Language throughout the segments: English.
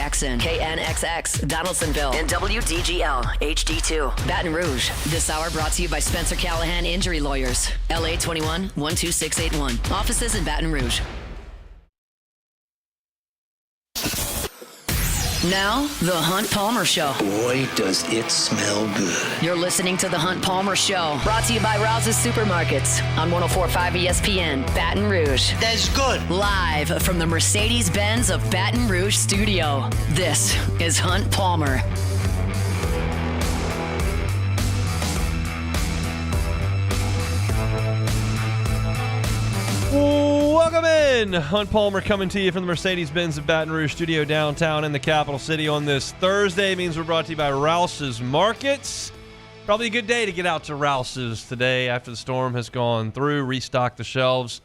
Jackson, KNXX, Donaldsonville, and WDGL HD2. Baton Rouge. This hour brought to you by Spencer Callahan Injury Lawyers. LA 21 12681. Offices in Baton Rouge. Now, The Hunt Palmer Show. Boy, does it smell good. You're listening to The Hunt Palmer Show, brought to you by Rouse's Supermarkets on 104.5 ESPN, Baton Rouge. That's good. Live from the Mercedes-Benz of Baton Rouge studio, this is Hunt Palmer. Welcome in. Hunt Palmer coming to you from the Mercedes-Benz of Baton Rouge studio downtown in the capital city on this Thursday. It means we're brought to you by Rouse's Markets. Probably a good day to get out to Rouse's today after the storm has gone through. Restock the shelves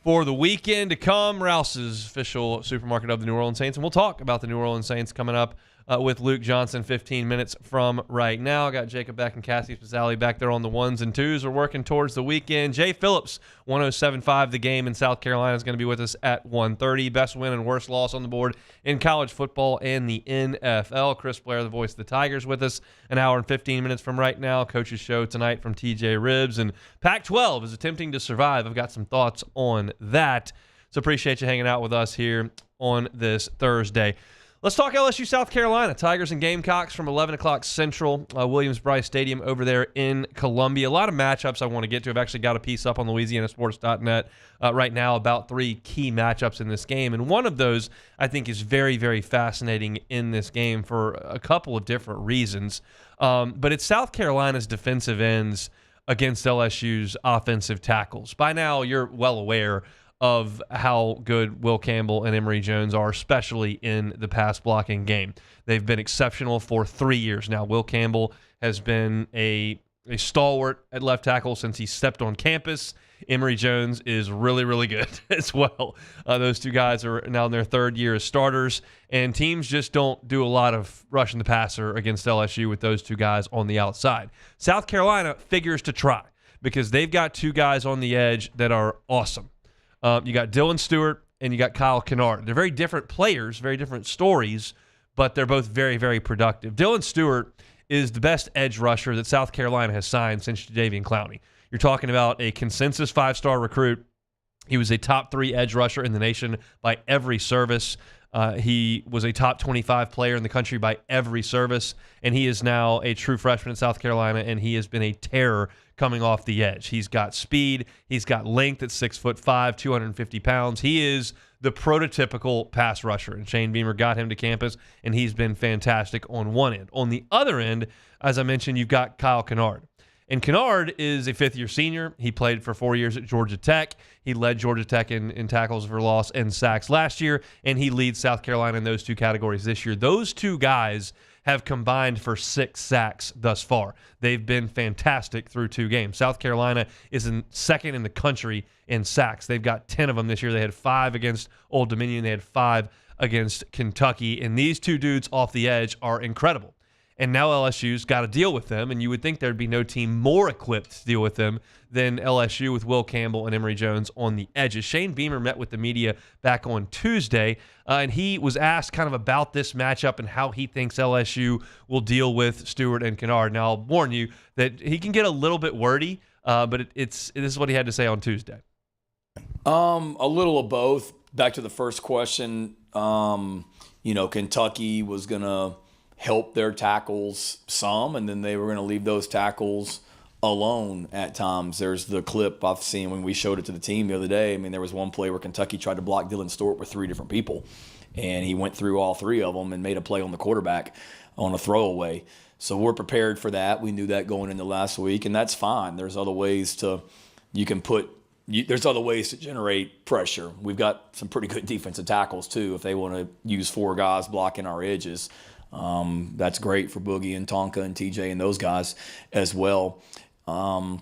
for the weekend to come. Rouse's, official supermarket of the New Orleans Saints. And we'll talk about the New Orleans Saints coming up with Luke Johnson 15 minutes from right now. I got Jacob Beck and Cassie Spazzali back there on the ones and twos. We're working towards the weekend. Jay Phillips, 107.5 The Game in South Carolina, is going to be with us at 1:30. Best win and worst loss on the board in college football and the NFL. Chris Blair, the voice of the Tigers, with us an hour and 15 minutes from right now. Coach's show tonight from TJ Ribbs. And Pac-12 is attempting to survive. I've got some thoughts on that. So appreciate you hanging out with us here on this Thursday. Let's talk LSU South Carolina. Tigers and Gamecocks from 11 o'clock Central, Williams-Brice Stadium over there in Columbia. A lot of matchups I want to get to. I've actually got a piece up on LouisianaSports.net right now about 3 key matchups in this game. And one of those I think is very, very fascinating in this game for a couple of different reasons. But it's South Carolina's defensive ends against LSU's offensive tackles. By now, you're well aware of how good Will Campbell and Emory Jones are, especially in the pass blocking game. They've been exceptional for 3 years now. Will Campbell has been a stalwart at left tackle since he stepped on campus. Emory Jones is really, really good as well. Those two guys are now in their 3rd year as starters, and teams just don't do a lot of rushing the passer against LSU with those 2 guys on the outside. South Carolina figures to try because they've got 2 guys on the edge that are awesome. You got Dylan Stewart and you got Kyle Kennard. They're very different players, very different stories, but they're both very, very productive. Dylan Stewart is the best edge rusher that South Carolina has signed since Jadeveon Clowney. You're talking about a consensus 5-star recruit. He was a top 3 edge rusher in the nation by every service. He was a top 25 player in the country by every service, and he is now a true freshman at South Carolina, and he has been a terror coming off the edge. He's got speed. He's got length at 6'5", 250 pounds. He is the prototypical pass rusher, and Shane Beamer got him to campus, and he's been fantastic on one end. On the other end, as I mentioned, you've got Kyle Kennard. And Kennard is a 5th-year senior. He played for 4 years at Georgia Tech. He led Georgia Tech in tackles for loss and sacks last year, and he leads South Carolina in those 2 categories this year. Those 2 guys have combined for 6 sacks thus far. They've been fantastic through 2 games. South Carolina is in 2nd in the country in sacks. They've got 10 of them this year. They had 5 against Old Dominion. They had 5 against Kentucky. And these 2 dudes off the edge are incredible. And now LSU's got to deal with them, and you would think there'd be no team more equipped to deal with them than LSU with Will Campbell and Emory Jones on the edges. Shane Beamer met with the media back on Tuesday, and he was asked kind of about this matchup and how he thinks LSU will deal with Stewart and Kennard. Now, I'll warn you that he can get a little bit wordy, but this is what he had to say on Tuesday. A little of both. Back to the first question, Kentucky was going to help their tackles some, and then they were going to leave those tackles alone at times. There's the clip I've seen when we showed it to the team the other day. I mean, there was one play where Kentucky tried to block Dylan Stewart with 3 different people, and he went through all 3 of them and made a play on the quarterback on a throwaway. So we're prepared for that. We knew that going into last week, and that's fine. There's other ways to generate pressure. We've got some pretty good defensive tackles too if they want to use 4 guys blocking our edges. That's great for Boogie and Tonka and TJ and those guys as well. And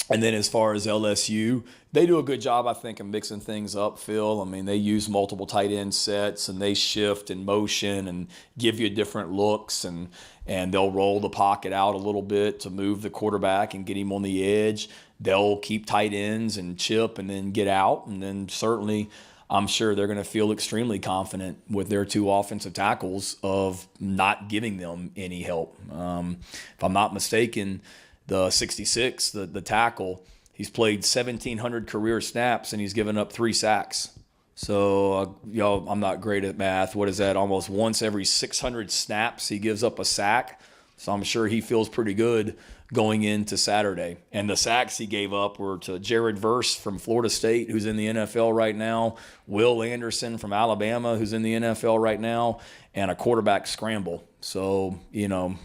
then as far as LSU, they do a good job, I think, of mixing things up, Phil. I mean, they use multiple tight end sets, and they shift and motion and give you different looks, and they'll roll the pocket out a little bit to move the quarterback and get him on the edge. They'll keep tight ends and chip and then get out. And then certainly I'm sure they're going to feel extremely confident with their two offensive tackles of not giving them any help. If I'm not mistaken, the 66, the tackle, he's played 1,700 career snaps and he's given up 3 sacks. So, I'm not great at math. What is that? Almost once every 600 snaps, he gives up a sack. So I'm sure he feels pretty good going into Saturday. And the sacks he gave up were to Jared Verse from Florida State, who's in the NFL right now, Will Anderson from Alabama, who's in the NFL right now, and a quarterback scramble. So,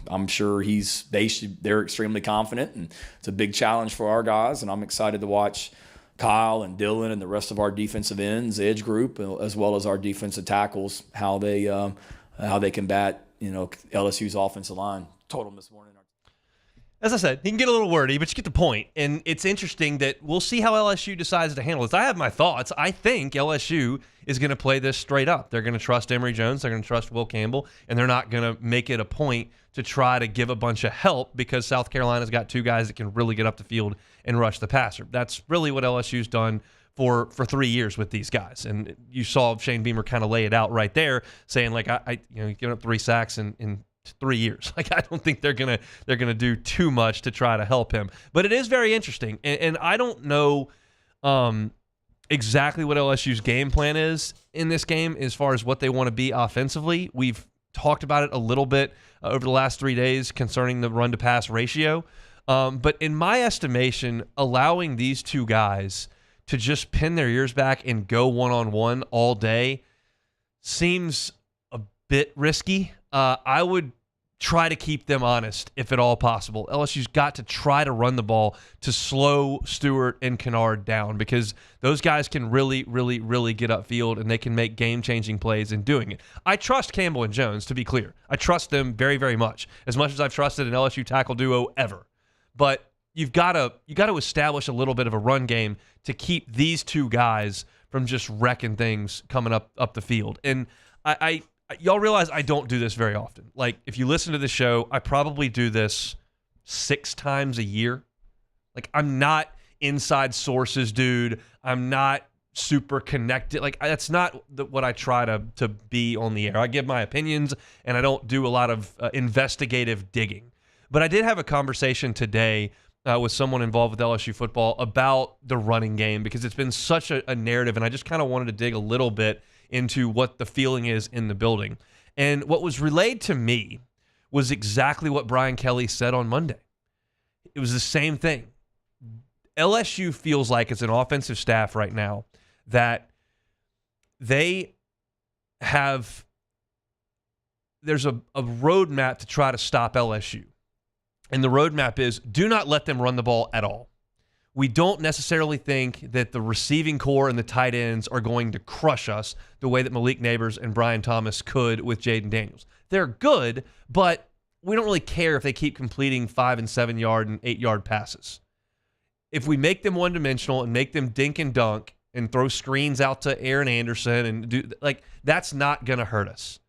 I'm sure they're extremely confident, and it's a big challenge for our guys, and I'm excited to watch Kyle and Dylan and the rest of our defensive ends, edge group, as well as our defensive tackles, how they combat, LSU's offensive line. Total this morning. As I said, he can get a little wordy, but you get the point. And it's interesting that we'll see how LSU decides to handle this. I have my thoughts. I think LSU is going to play this straight up. They're going to trust Emory Jones. They're going to trust Will Campbell. And they're not going to make it a point to try to give a bunch of help because South Carolina's got 2 guys that can really get up the field and rush the passer. That's really what LSU's done for 3 years with these guys. And you saw Shane Beamer kind of lay it out right there, saying, like, he's given up 3 sacks in 3 years. Like, I don't think they're gonna do too much to try to help him. But it is very interesting, and I don't know exactly what LSU's game plan is in this game as far as what they want to be offensively. We've talked about it a little bit over the last 3 days concerning the run to pass ratio. But in my estimation, allowing these 2 guys to just pin their ears back and go one-on-one all day seems a bit risky. I would try to keep them honest if at all possible. LSU's got to try to run the ball to slow Stewart and Kennard down because those guys can really, really, really get upfield and they can make game-changing plays in doing it. I trust Campbell and Jones, to be clear. I trust them very, very much as I've trusted an LSU tackle duo ever. But you've got to establish a little bit of a run game to keep these 2 guys from just wrecking things coming up the field. And y'all realize I don't do this very often. Like, if you listen to the show, I probably do this 6 times a year. Like, I'm not inside sources, dude. I'm not super connected. Like, that's not what I try to be on the air. I give my opinions, and I don't do a lot of investigative digging. But I did have a conversation today with someone involved with LSU football about the running game because it's been such a narrative, and I just kind of wanted to dig a little bit into what the feeling is in the building. And what was relayed to me was exactly what Brian Kelly said on Monday. It was the same thing. LSU feels like it's an offensive staff right now that there's a roadmap to try to stop LSU. And the roadmap is do not let them run the ball at all. We don't necessarily think that the receiving core and the tight ends are going to crush us the way that Malik Neighbors and Brian Thomas could with Jaden Daniels. They're good, but we don't really care if they keep completing 5 and 7 yard and 8 yard passes. If we make them one-dimensional and make them dink and dunk and throw screens out to Aaron Anderson and do that's not going to hurt us.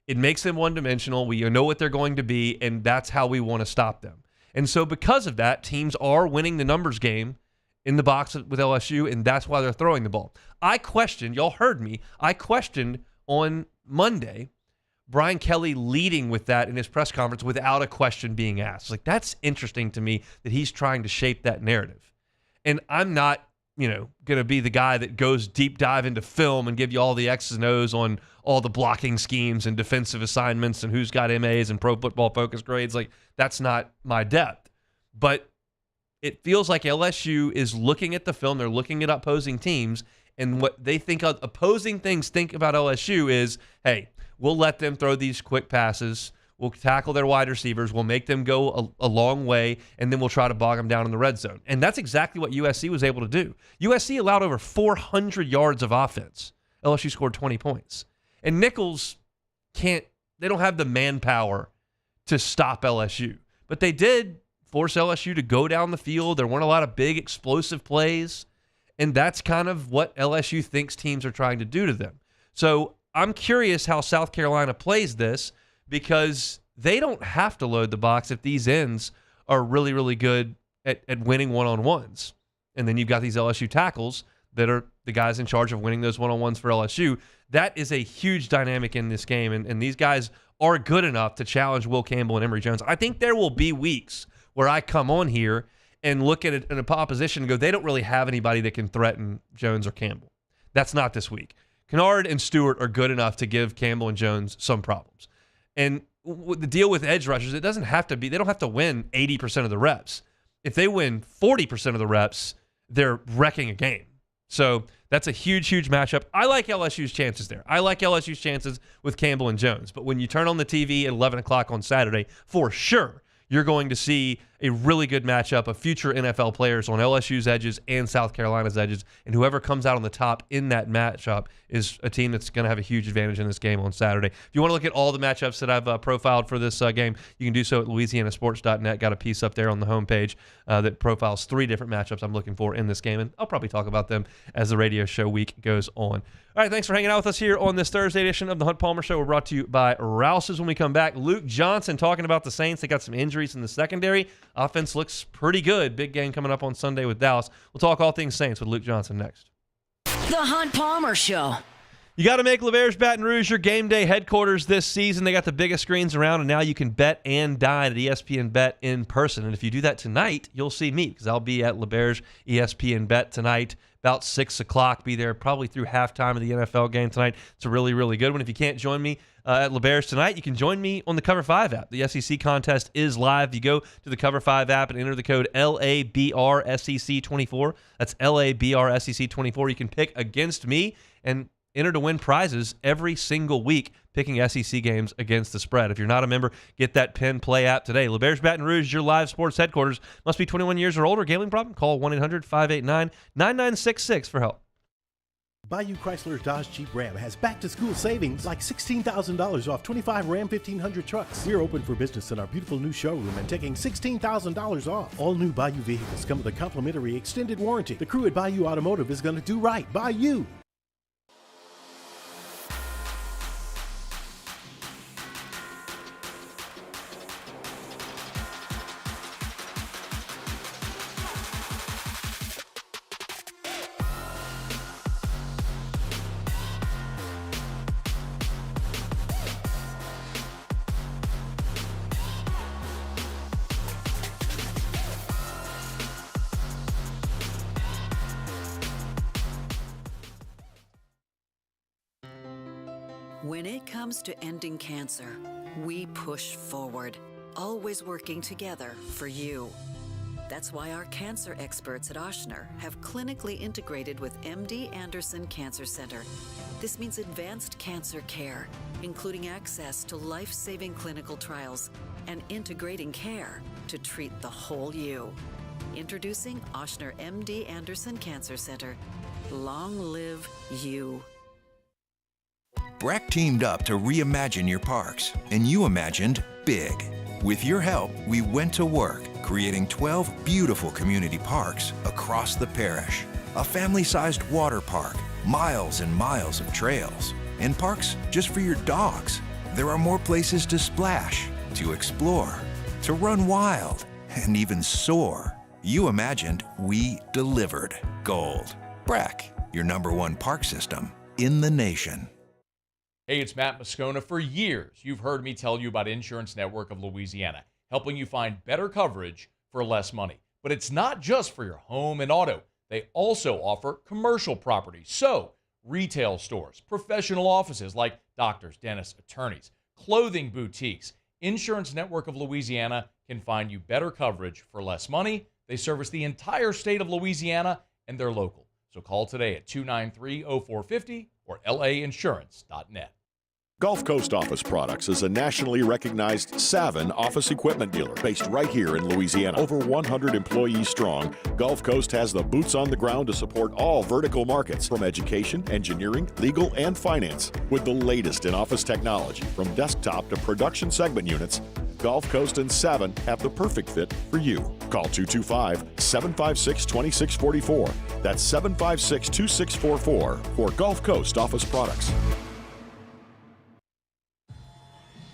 It makes them one-dimensional. We know what they're going to be, and that's how we want to stop them. And so because of that, teams are winning the numbers game in the box with LSU, and that's why they're throwing the ball. Y'all heard me, I questioned on Monday Brian Kelly leading with that in his press conference without a question being asked. Like, that's interesting to me that he's trying to shape that narrative. And I'm not, going to be the guy that goes deep dive into film and give you all the X's and O's on all the blocking schemes and defensive assignments and who's got MAs and Pro Football Focus grades. Like, that's not my depth. But it feels like LSU is looking at the film. They're looking at opposing teams, and what they think opposing things think about LSU is, hey, we'll let them throw these quick passes. We'll tackle their wide receivers. We'll make them go a long way, and then we'll try to bog them down in the red zone. And that's exactly what USC was able to do. USC allowed over 400 yards of offense. LSU scored 20 points. And Nichols they don't have the manpower to stop LSU. But they did force LSU to go down the field. There weren't a lot of big explosive plays. And that's kind of what LSU thinks teams are trying to do to them. So I'm curious how South Carolina plays this, because they don't have to load the box if these ends are really, really good at winning one-on-ones. And then you've got these LSU tackles that are the guys in charge of winning those one-on-ones for LSU. That is a huge dynamic in this game, and these guys are good enough to challenge Will Campbell and Emory Jones. I think there will be weeks where I come on here and look at it in a opposition and go, they don't really have anybody that can threaten Jones or Campbell. That's not this week. Kennard and Stewart are good enough to give Campbell and Jones some problems. And the deal with edge rushers, it doesn't have to be, they don't have to win 80% of the reps. If they win 40% of the reps, they're wrecking a game. So that's a huge, huge matchup. I like LSU's chances there. I like LSU's chances with Campbell and Jones. But when you turn on the TV at 11 o'clock on Saturday, for sure, you're going to see a really good matchup of future NFL players on LSU's edges and South Carolina's edges. And whoever comes out on the top in that matchup is a team that's going to have a huge advantage in this game on Saturday. If you want to look at all the matchups that I've profiled for this game, you can do so at LouisianaSports.net. Got a piece up there on the homepage that profiles 3 different matchups I'm looking for in this game. And I'll probably talk about them as the radio show week goes on. All right, thanks for hanging out with us here on this Thursday edition of the Hunt Palmer Show. We're brought to you by Rouse's. When we come back, Luke Johnson talking about the Saints. They got some injuries in the secondary. Offense looks pretty good. Big game coming up on Sunday with Dallas. We'll talk all things Saints with Luke Johnson next. The Hunt Palmer Show. You got to make LeVare's Baton Rouge your game day headquarters this season. They got the biggest screens around, and now you can bet and dine at ESPN Bet in person. And if you do that tonight, you'll see me because I'll be at LeVare's ESPN Bet tonight about 6 o'clock. Be there probably through halftime of the NFL game tonight. It's a really, really good one. If you can't join me at LeVare's tonight, you can join me on the Cover 5 app. The SEC contest is live. You go to the Cover 5 app and enter the code LABRSEC24. That's LABRSEC24. You can pick against me and enter to win prizes every single week picking SEC games against the spread. If you're not a member, get that Penn Play app today. LeVare's Baton Rouge, your live sports headquarters. Must be 21 years or older. Gambling problem? Call 1-800-589-9966 for help. Bayou Chrysler Dodge Jeep Ram has back-to-school savings like $16,000 off 25 Ram 1500 trucks. We're open for business in our beautiful new showroom and taking $16,000 off. All new Bayou vehicles come with a complimentary extended warranty. The crew at Bayou Automotive is going to do right by you. When it comes to ending cancer, we push forward, always working together for you. That's why our cancer experts at Ochsner have clinically integrated with MD Anderson Cancer Center. This means advanced cancer care, including access to life-saving clinical trials and integrating care to treat the whole you. Introducing Ochsner MD Anderson Cancer Center. Long live you. Breck teamed up to reimagine your parks, and you imagined big. With your help, we went to work, creating 12 beautiful community parks across the parish. A family-sized water park, miles and miles of trails, and parks just for your dogs. There are more places to splash, to explore, to run wild, and even soar. You imagined, we delivered. Gold. Breck, your #1 park system in the nation. Hey, it's Matt Moscona. For years, you've heard me tell you about Insurance Network of Louisiana, helping you find better coverage for less money. But it's not just for your home and auto. They also offer commercial properties. So, retail stores, professional offices like doctors, dentists, attorneys, clothing boutiques. Insurance Network of Louisiana can find you better coverage for less money. They service the entire state of Louisiana, and they're local. So call today at 293-0450 or lainsurance.net. Gulf Coast Office Products is a nationally recognized Savin office equipment dealer based right here in Louisiana. Over 100 employees strong, Gulf Coast has the boots on the ground to support all vertical markets from education, engineering, legal, and finance. With the latest in office technology from desktop to production segment units, Gulf Coast and Savin have the perfect fit for you. Call 225-756-2644. That's 756-2644 for Gulf Coast Office Products.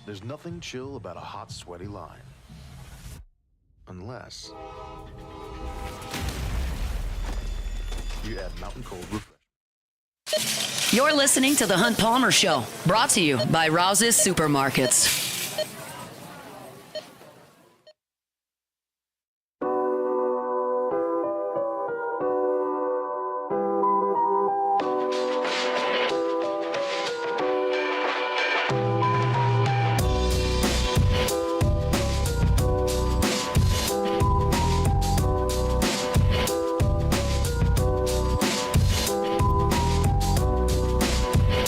There's nothing chill about a hot, sweaty line. You add Mountain Cold Refresh. You're listening to The Hunt Palmer Show, brought to you by Rouse's Supermarkets.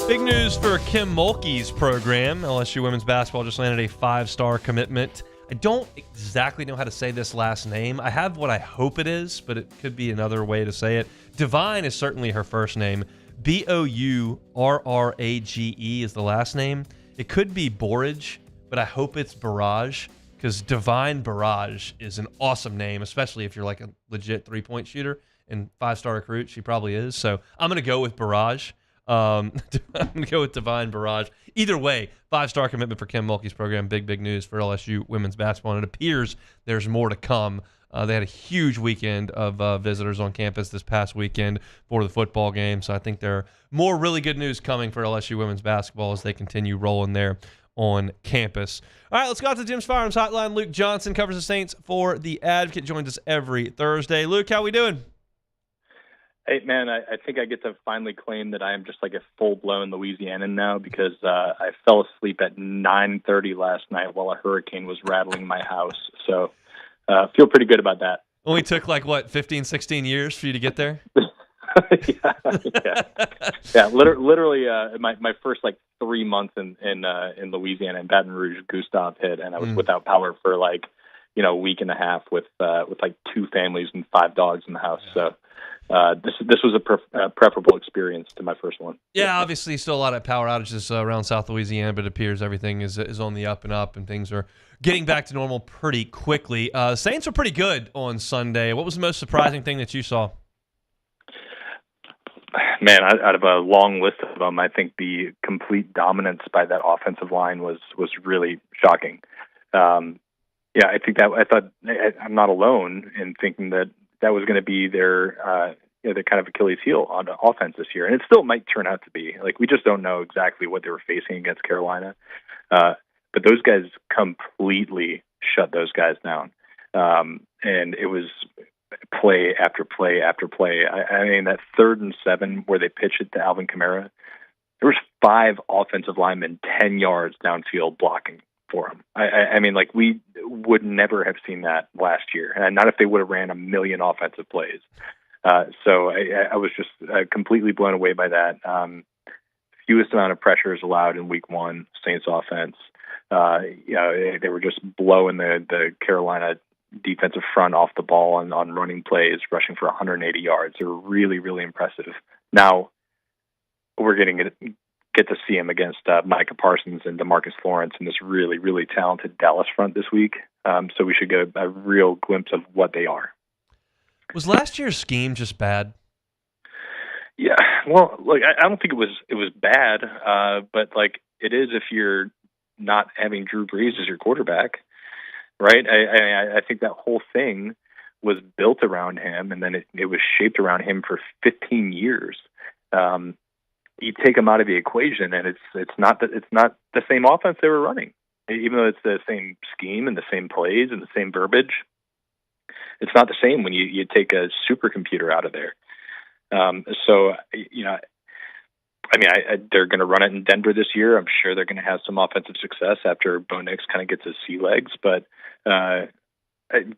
Big news for Kim Mulkey's program. LSU women's basketball just landed a 5-star commitment. I don't exactly know how to say this last name. I have what I hope it is, but it could be another way to say it. Divine is certainly her first name. Bourrage is the last name. It could be Borage, but I hope it's Barrage, because Divine Barrage is an awesome name, especially if you're like a legit three-point shooter and 5-star recruit. She probably is. So I'm going to go with Barrage. I'm going to go with Divine Barrage. Either way, 5-star commitment for Kim Mulkey's program. Big news for LSU women's basketball. And it appears there's more to come. They had a huge weekend of visitors on campus this past weekend for the football game. So I think there are more really good news coming for LSU women's basketball as they continue rolling there on campus. All right, let's go out to Jim's Firearms Hotline. Luke Johnson covers the Saints for The Advocate. Joins us every Thursday. Luke, how we doing? Hey, man, I think I get to finally claim that I am just like a full-blown Louisianan now, because I fell asleep at 9:30 last night while a hurricane was rattling my house. So feel pretty good about that. Only took 15, 16 years for you to get there? yeah. Literally, my first 3 months in Louisiana, in Baton Rouge, Gustav hit, and I was without power for a week and a half with 2 families and 5 dogs in the house. So this was a preferable experience to my first one. Yeah, obviously still a lot of power outages around South Louisiana, but it appears everything is on the up and up, and things are getting back to normal pretty quickly. Saints were pretty good on Sunday. What was the most surprising thing that you saw? Man, out of a long list of them, I think the complete dominance by that offensive line was really shocking. Yeah, I think that I thought I'm not alone in thinking that was going to be their kind of Achilles heel on offense this year, and it still might turn out to be. We just don't know exactly what they were facing against Carolina, but those guys completely shut those guys down, and it was play after play after play. I mean, that 3rd and 7 where they pitched it to Alvin Kamara, there was 5 offensive linemen 10 yards downfield blocking for him. I mean, we would never have seen that last year, and not if they would have ran a million offensive plays. So I was just completely blown away by that. Fewest amount of pressures allowed in week 1, Saints offense. They were just blowing the Carolina defensive front off the ball on running plays, rushing for 180 yards. They were really, really impressive. Now we're get to see him against Micah Parsons and DeMarcus Lawrence in this really, really talented Dallas front this week. So we should get a real glimpse of what they are. Was last year's scheme just bad? Yeah, well, look, I don't think it was bad, but it is if you're not having Drew Brees as your quarterback, right? I think that whole thing was built around him, and then it was shaped around him for 15 years. You take him out of the equation, and it's not the same offense they were running, even though it's the same scheme and the same plays and the same verbiage. It's not the same when you take a supercomputer out of there. So they're going to run it in Denver this year. I'm sure they're going to have some offensive success after Bo Nix kind of gets his sea legs, but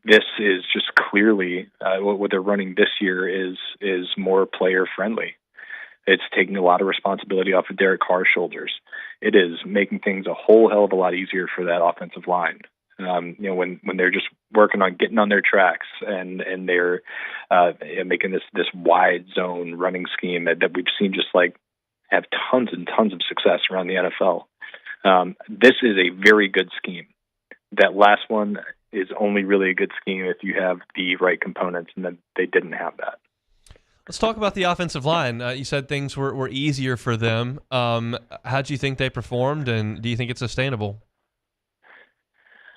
this is just clearly what they're running this year is more player friendly. It's taking a lot of responsibility off of Derek Carr's shoulders. It is making things a whole hell of a lot easier for that offensive line. When they're just working on getting on their tracks and they're making this wide zone running scheme that we've seen just have tons and tons of success around the NFL. This is a very good scheme. That last one is only really a good scheme if you have the right components, and then they didn't have that. Let's talk about the offensive line. You said things were easier for them. How do you think they performed, and do you think it's sustainable?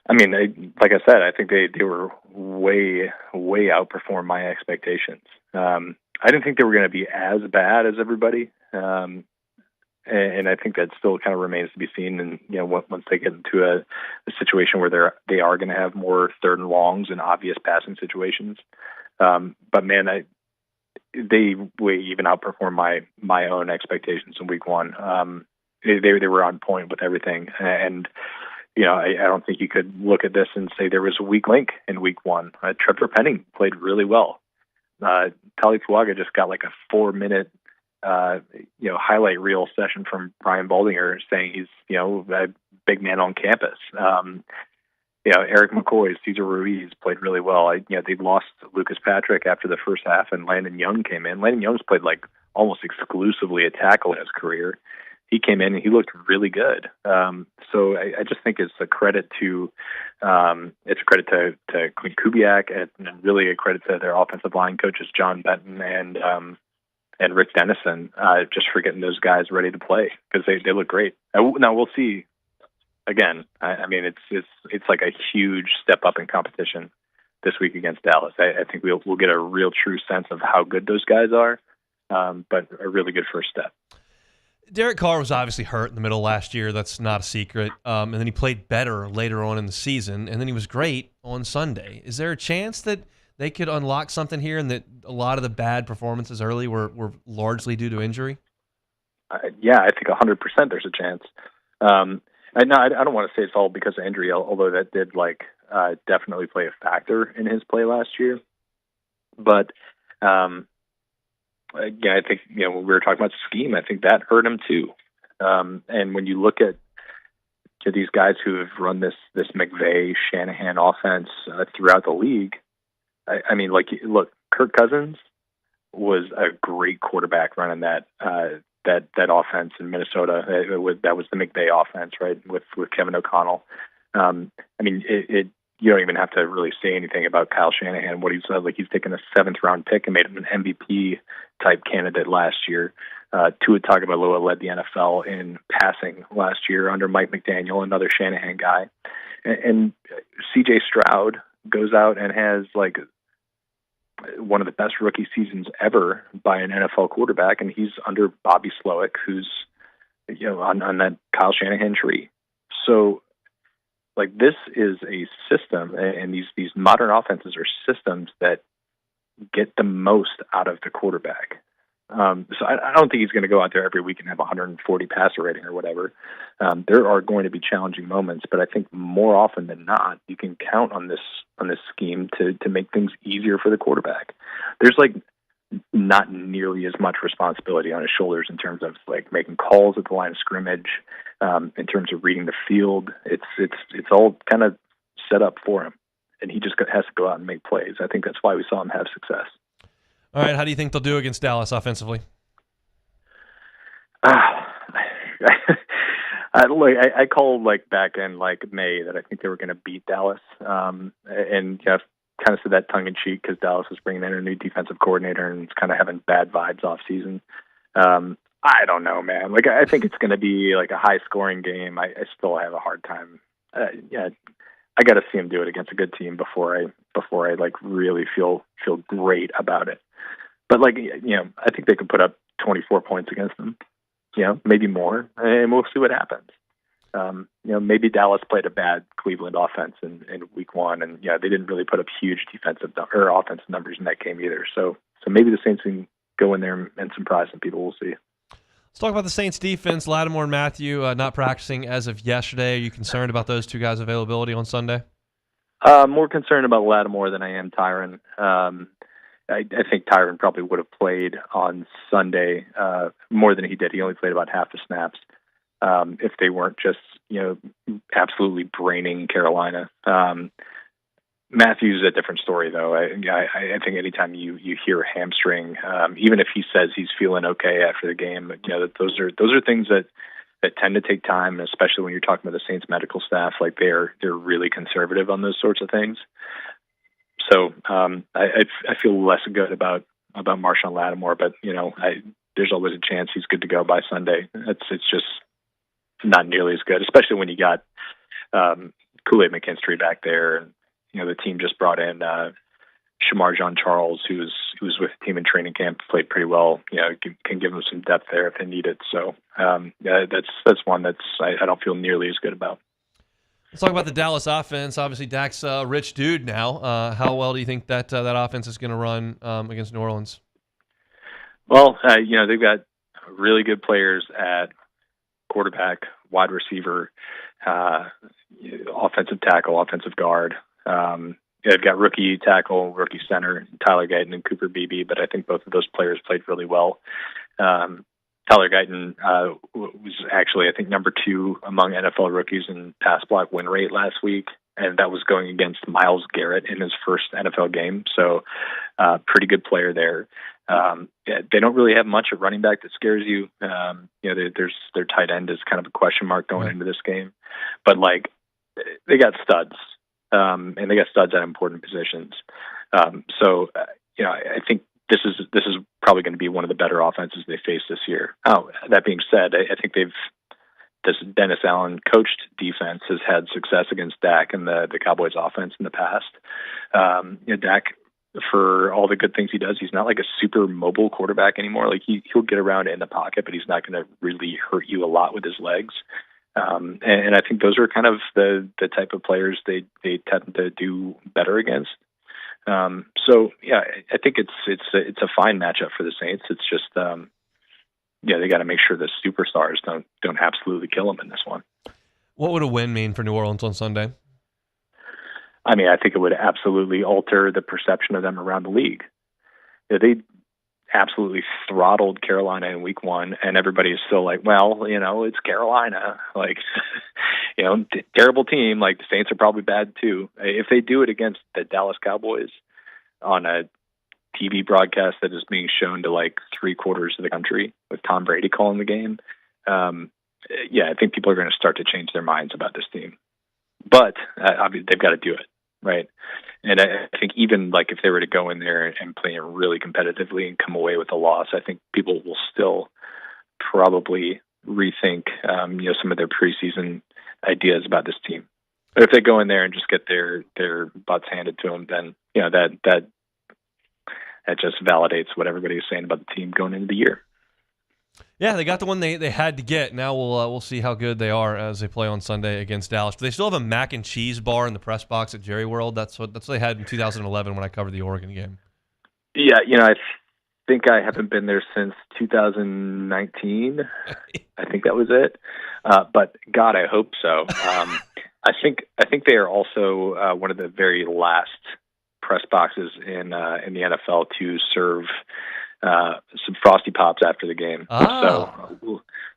I mean, like I said, I think they were way outperformed my expectations. I didn't think they were going to be as bad as everybody. And I think that still kind of remains to be seen. And, once they get into a situation where they are going to have more third and longs and obvious passing situations. But man, they even outperformed my own expectations in week one. They were on point with everything. And, I don't think you could look at this and say there was a weak link in week one. Trevor Penning played really well. Tali Fuaga just got like a 4-minute, highlight reel session from Brian Baldinger saying he's, a big man on campus. Eric McCoy, Cesar Ruiz played really well. They lost Lucas Patrick after the first half, and Landon Young came in. Landon Young's played like almost exclusively a tackle in his career. He came in and he looked really good. So I just think it's a credit to Clint Kubiak and really a credit to their offensive line coaches John Benton and Rick Dennison just for getting those guys ready to play because they look great. Now we'll see. Again, I mean it's like a huge step up in competition this week against Dallas. I think we'll get a real true sense of how good those guys are, but a really good first step. Derek Carr was obviously hurt in the middle of last year. That's not a secret. And then he played better later on in the season, and then he was great on Sunday. Is there a chance that they could unlock something here and that a lot of the bad performances early were largely due to injury? Yeah, I think 100% there's a chance. I don't want to say it's all because of injury, although that did definitely play a factor in his play last year. But again, I think when we were talking about scheme, I think that hurt him too. And when you look at these guys who have run this McVay Shanahan offense throughout the league, I mean, look, Kirk Cousins was a great quarterback running that offense in Minnesota. That was the McVay offense, right, with Kevin O'Connell. I mean, you don't even have to really say anything about Kyle Shanahan. What he's he's taken a 7th-round pick and made him an MVP-type candidate last year. Tua Tagovailoa led the NFL in passing last year under Mike McDaniel, another Shanahan guy. And C.J. Stroud goes out and has one of the best rookie seasons ever by an NFL quarterback, and he's under Bobby Slowick, who's on that Kyle Shanahan tree. So this is a system, and these modern offenses are systems that get the most out of the quarterback. So I don't think he's going to go out there every week and have 140 passer rating or whatever. There are going to be challenging moments, but I think more often than not, you can count on this scheme to make things easier for the quarterback. There's not nearly as much responsibility on his shoulders in terms of making calls at the line of scrimmage, in terms of reading the field. It's all kind of set up for him, and he just has to go out and make plays. I think that's why we saw him have success. All right, how do you think they'll do against Dallas offensively? I called back in May that I think they were going to beat Dallas, and kind of said that tongue in cheek because Dallas was bringing in a new defensive coordinator and it's kind of having bad vibes off season. I don't know, man. I think it's going to be a high scoring game. I still have a hard time. I got to see him do it against a good team before I really feel great about it. But I think they could put up 24 points against them. Maybe more, and we'll see what happens. Maybe Dallas played a bad Cleveland offense in week one, and they didn't really put up huge defensive or offensive numbers in that game either. So maybe the Saints can go in there and surprise some people. We'll see. Let's talk about the Saints defense. Lattimore and Mathieu not practicing as of yesterday. Are you concerned about those two guys' availability on Sunday? More concerned about Lattimore than I am Tyrann. I think Tyrann probably would have played on Sunday more than he did. He only played about half the snaps if they weren't just absolutely braining Carolina. Matthew's a different story, though. I think anytime you hear hamstring, even if he says he's feeling okay after the game, those are things that tend to take time, especially when you're talking about the Saints medical staff. They're really conservative on those sorts of things. So I feel less good about Marshon Lattimore, but there's always a chance he's good to go by Sunday. It's just not nearly as good, especially when you got Kool-Aid McKinstry back there, and the team just brought in Shamar Jean-Charles, who's he was with the team in training camp, played pretty well. Can give them some depth there if they need it. So that's one I don't feel nearly as good about. Let's talk about the Dallas offense. Obviously, Dak's a rich dude now. How well do you think that offense is going to run against New Orleans? Well, they've got really good players at quarterback, wide receiver, offensive tackle, offensive guard. They've got rookie tackle, rookie center, Tyler Guyton and Cooper Beebe, but I think both of those players played really well. Tyler Guyton was actually, I think, number 2 among NFL rookies in pass block win rate last week, and that was going against Myles Garrett in his first NFL game. So, pretty good player there. They don't really have much at running back that scares you. Their tight end is kind of a question mark going into this game, but they got studs, and they got studs at important positions. I think this is probably going to be one of the better offenses they face this year. Oh, that being said, I think this Dennis Allen coached defense has had success against Dak and the Cowboys offense in the past. Dak, for all the good things he does, he's not like a super mobile quarterback anymore. Like he'll get around in the pocket, but he's not going to really hurt you a lot with his legs. And I think those are kind of the type of players they tend to do better against. I think it's a fine matchup for the Saints. It's just they got to make sure the superstars don't absolutely kill them in this one. What would a win mean for New Orleans on Sunday? I mean, I think it would absolutely alter the perception of them around the league. They absolutely throttled Carolina in week 1, and everybody is still like, well, it's Carolina. Terrible team. Like, the Saints are probably bad too. If they do it against the Dallas Cowboys on a TV broadcast that is being shown to 3/4 of the country with Tom Brady calling the game, I think people are going to start to change their minds about this team. But obviously they've got to do it, right? And I think even if they were to go in there and play it really competitively and come away with a loss, I think people will still probably rethink some of their preseason ideas about this team. But if they go in there and just get their butts handed to them, then that just validates what everybody is saying about the team going into the year. Yeah, they got the one they had to get. Now we'll see how good they are as they play on Sunday against Dallas. But they still have a mac and cheese bar in the press box at Jerry World. That's what they had in 2011 when I covered the Oregon game. Yeah, I think I haven't been there since 2019. I think that was it. But God, I hope so. I think they are also one of the very last press boxes in the NFL to serve some Frosty Pops after the game. So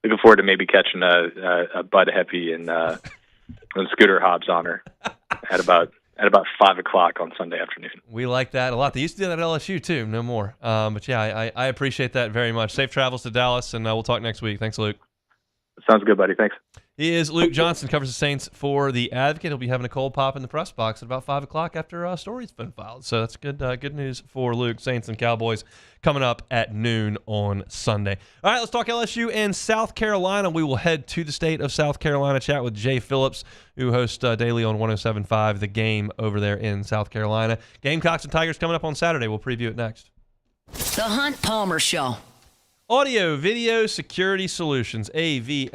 looking forward to maybe catching a Bud Heavy and Scooter Hobbs honor at about 5:00 on Sunday afternoon. We like that a lot. They used to do that at LSU too. No more. But yeah, I appreciate that very much. Safe travels to Dallas, and we'll talk next week. Thanks, Luke. Sounds good, buddy. Thanks. He is Luke Johnson, covers the Saints for The Advocate. He'll be having a cold pop in the press box at about 5:00 after a story's been filed. So that's good news for Luke. Saints and Cowboys coming up at noon on Sunday. All right, let's talk LSU and South Carolina. We will head to the state of South Carolina, chat with Jay Phillips, who hosts daily on 107.5 The Game over there in South Carolina. Gamecocks and Tigers coming up on Saturday. We'll preview it next. The Hunt Palmer Show. Audio Video Security Solutions, AVSSLA.com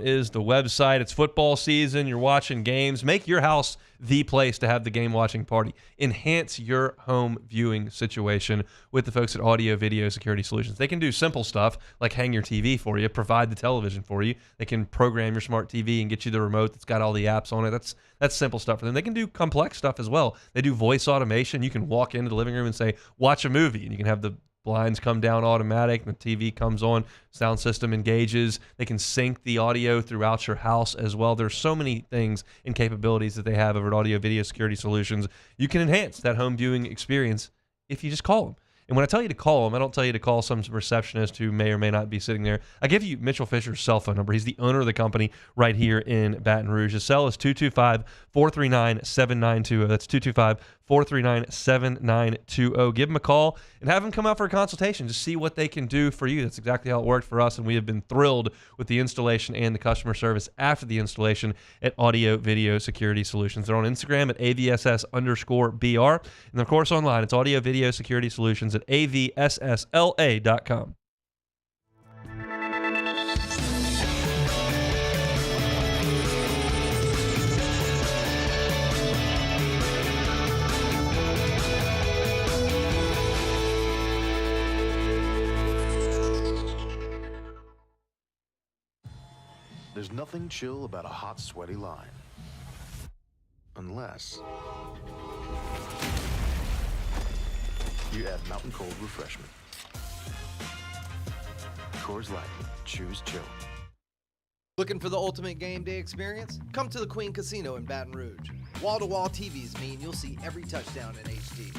is the website. It's football season. You're watching games. Make your house the place to have the game watching party. Enhance your home viewing situation with the folks at Audio Video Security Solutions. They can do simple stuff like hang your TV for you, provide the television for you. They can program your smart TV and get you the remote that's got all the apps on it. That's simple stuff for them. They can do complex stuff as well. They do voice automation. You can walk into the living room and say, watch a movie, and you can have the blinds come down automatic, and the TV comes on, sound system engages. They can sync the audio throughout your house as well. There's so many things and capabilities that they have over at Audio Video Security Solutions. You can enhance that home viewing experience if you just call them. And when I tell you to call them, I don't tell you to call some receptionist who may or may not be sitting there. I give you Mitchell Fisher's cell phone number. He's the owner of the company right here in Baton Rouge. His cell is 225-439-7920. That's 439-7920. Give them a call and have them come out for a consultation to see what they can do for you. That's exactly how it worked for us, and we have been thrilled with the installation and the customer service after the installation at Audio Video Security Solutions. They're on Instagram at AVSS_BR, and of course online, it's Audio Video Security Solutions at AVSSLA.com. There's nothing chill about a hot, sweaty line. Unless you add Mountain Cold Refreshment. Coors Light. Choose chill. Looking for the ultimate game day experience? Come to the Queen Casino in Baton Rouge. Wall-to-wall TVs mean you'll see every touchdown in HD.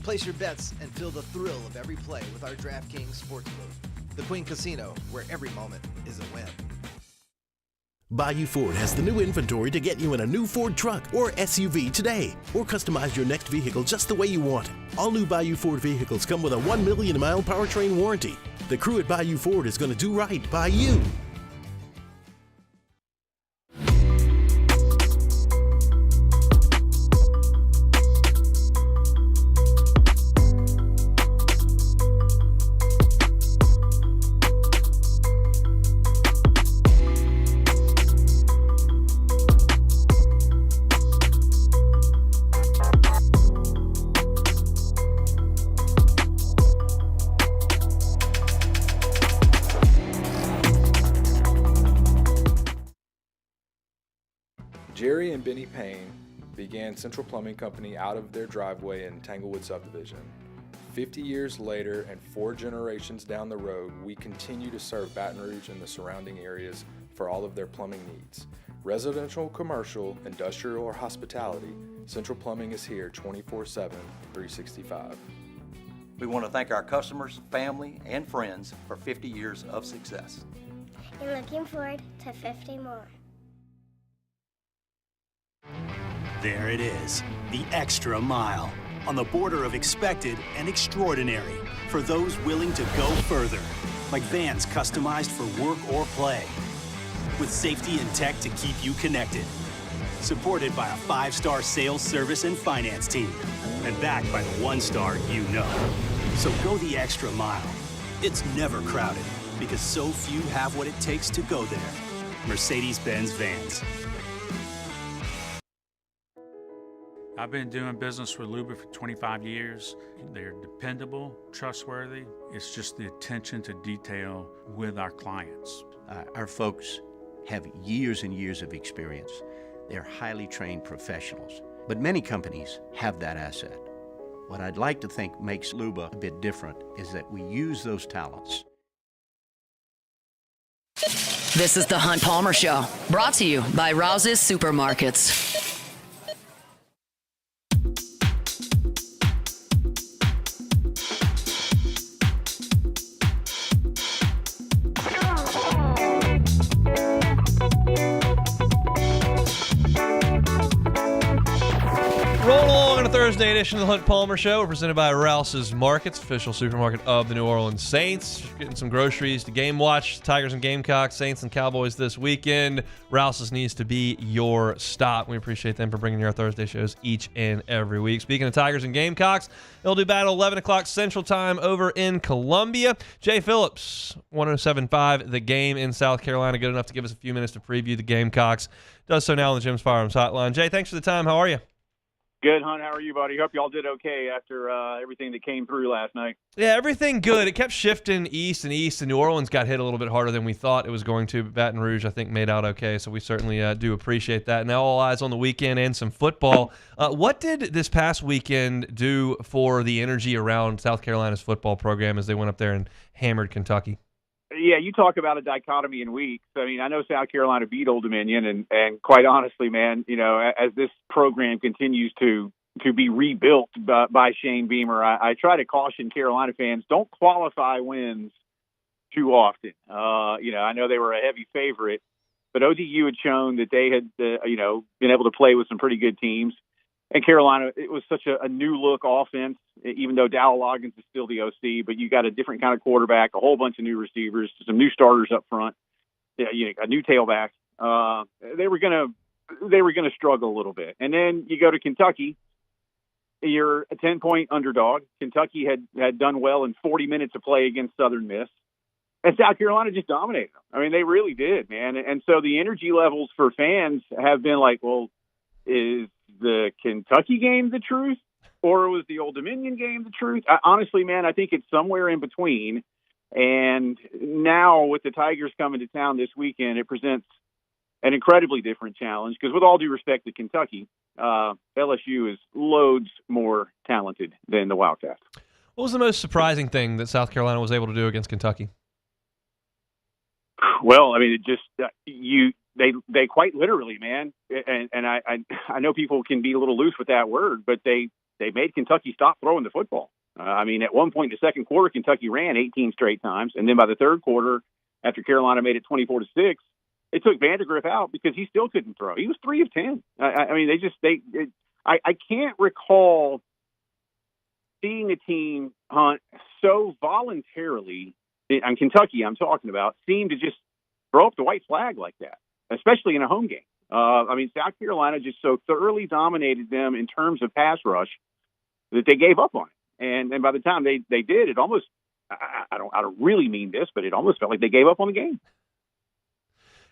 Place your bets and feel the thrill of every play with our DraftKings Sportsbook. The Queen Casino, where every moment is a win. Bayou Ford has the new inventory to get you in a new Ford truck or SUV today, or customize your next vehicle just the way you want it. All new Bayou Ford vehicles come with a 1 million mile powertrain warranty. The crew at Bayou Ford is going to do right by you. Jerry and Benny Payne began Central Plumbing Company out of their driveway in Tanglewood subdivision. 50 years later and 4 generations down the road, we continue to serve Baton Rouge and the surrounding areas for all of their plumbing needs. Residential, commercial, industrial, or hospitality, Central Plumbing is here 24/7, 365. We want to thank our customers, family, and friends for 50 years of success. And looking forward to 50 more. There it is, the extra mile, on the border of expected and extraordinary, for those willing to go further, like vans customized for work or play, with safety and tech to keep you connected, supported by a 5-star sales, service, and finance team, and backed by the 1-star you know. So go the extra mile. It's never crowded, because so few have what it takes to go there. Mercedes-Benz Vans. I've been doing business with Luba for 25 years. They're dependable, trustworthy. It's just the attention to detail with our clients. Our folks have years and years of experience. They're highly trained professionals, but many companies have that asset. What I'd like to think makes Luba a bit different is that we use those talents. This is the Hunt Palmer Show, brought to you by Rouse's Supermarkets. Rolling along on a Thursday edition of the Hunt Palmer Show. We're presented by Rouse's Markets, official supermarket of the New Orleans Saints. Getting some groceries to game watch. Tigers and Gamecocks, Saints and Cowboys this weekend. Rouse's needs to be your stop. We appreciate them for bringing you our Thursday shows each and every week. Speaking of Tigers and Gamecocks, they'll do battle 11 o'clock Central Time over in Columbia. Jay Phillips, 107.5 The Game in South Carolina. Good enough to give us a few minutes to preview the Gamecocks. Does so now on the Jim's Firearms Hotline. Jay, thanks for the time. How are you? Good, Hunt. How are you, buddy? Hope y'all did okay after everything that came through last night. Yeah, everything good. It kept shifting east and east, and New Orleans got hit a little bit harder than we thought it was going to. But Baton Rouge, I think, made out okay, so we certainly do appreciate that. Now all eyes on the weekend and some football. What did this past weekend do for the energy around South Carolina's football program as they went up there and hammered Kentucky? Yeah, you talk about a dichotomy in weeks. I mean, I know South Carolina beat Old Dominion, and quite honestly, man, you know, as this program continues to be rebuilt by Shane Beamer, I try to caution Carolina fans, don't qualify wins too often. You know, I know they were a heavy favorite, but ODU had shown that they had, you know, been able to play with some pretty good teams. And Carolina, it was such a new look offense, even though Dow Loggins is still the OC, but you got a different kind of quarterback, a whole bunch of new receivers, some new starters up front, a new tailback. They were gonna struggle a little bit. And then you go to Kentucky. You're a 10-point underdog. Kentucky had done well in 40 minutes of play against Southern Miss. And South Carolina just dominated them. I mean, they really did, man. And so the energy levels for fans have been like, well, is the Kentucky game the truth, or was the Old Dominion game the truth? Honestly, man, I think it's somewhere in between. And now with the Tigers coming to town this weekend, it presents an incredibly different challenge because, with all due respect to Kentucky, LSU is loads more talented than the Wildcats. What was the most surprising thing that South Carolina was able to do against Kentucky? Well, I mean, it just they quite literally, man, and I know people can be a little loose with that word, but they made Kentucky stop throwing the football. I mean, at one point in the second quarter, Kentucky ran 18 straight times, and then by the third quarter, after Carolina made it 24-6, it took Vandegrift out because he still couldn't throw. He was 3 of 10. I mean, I can't recall seeing a team hunt so voluntarily. And Kentucky, I'm talking about, seemed to just throw up the white flag like that, especially in a home game. I mean, South Carolina just so thoroughly dominated them in terms of pass rush that they gave up on it. And by the time they did, it almost, I don't really mean this, but it almost felt like they gave up on the game.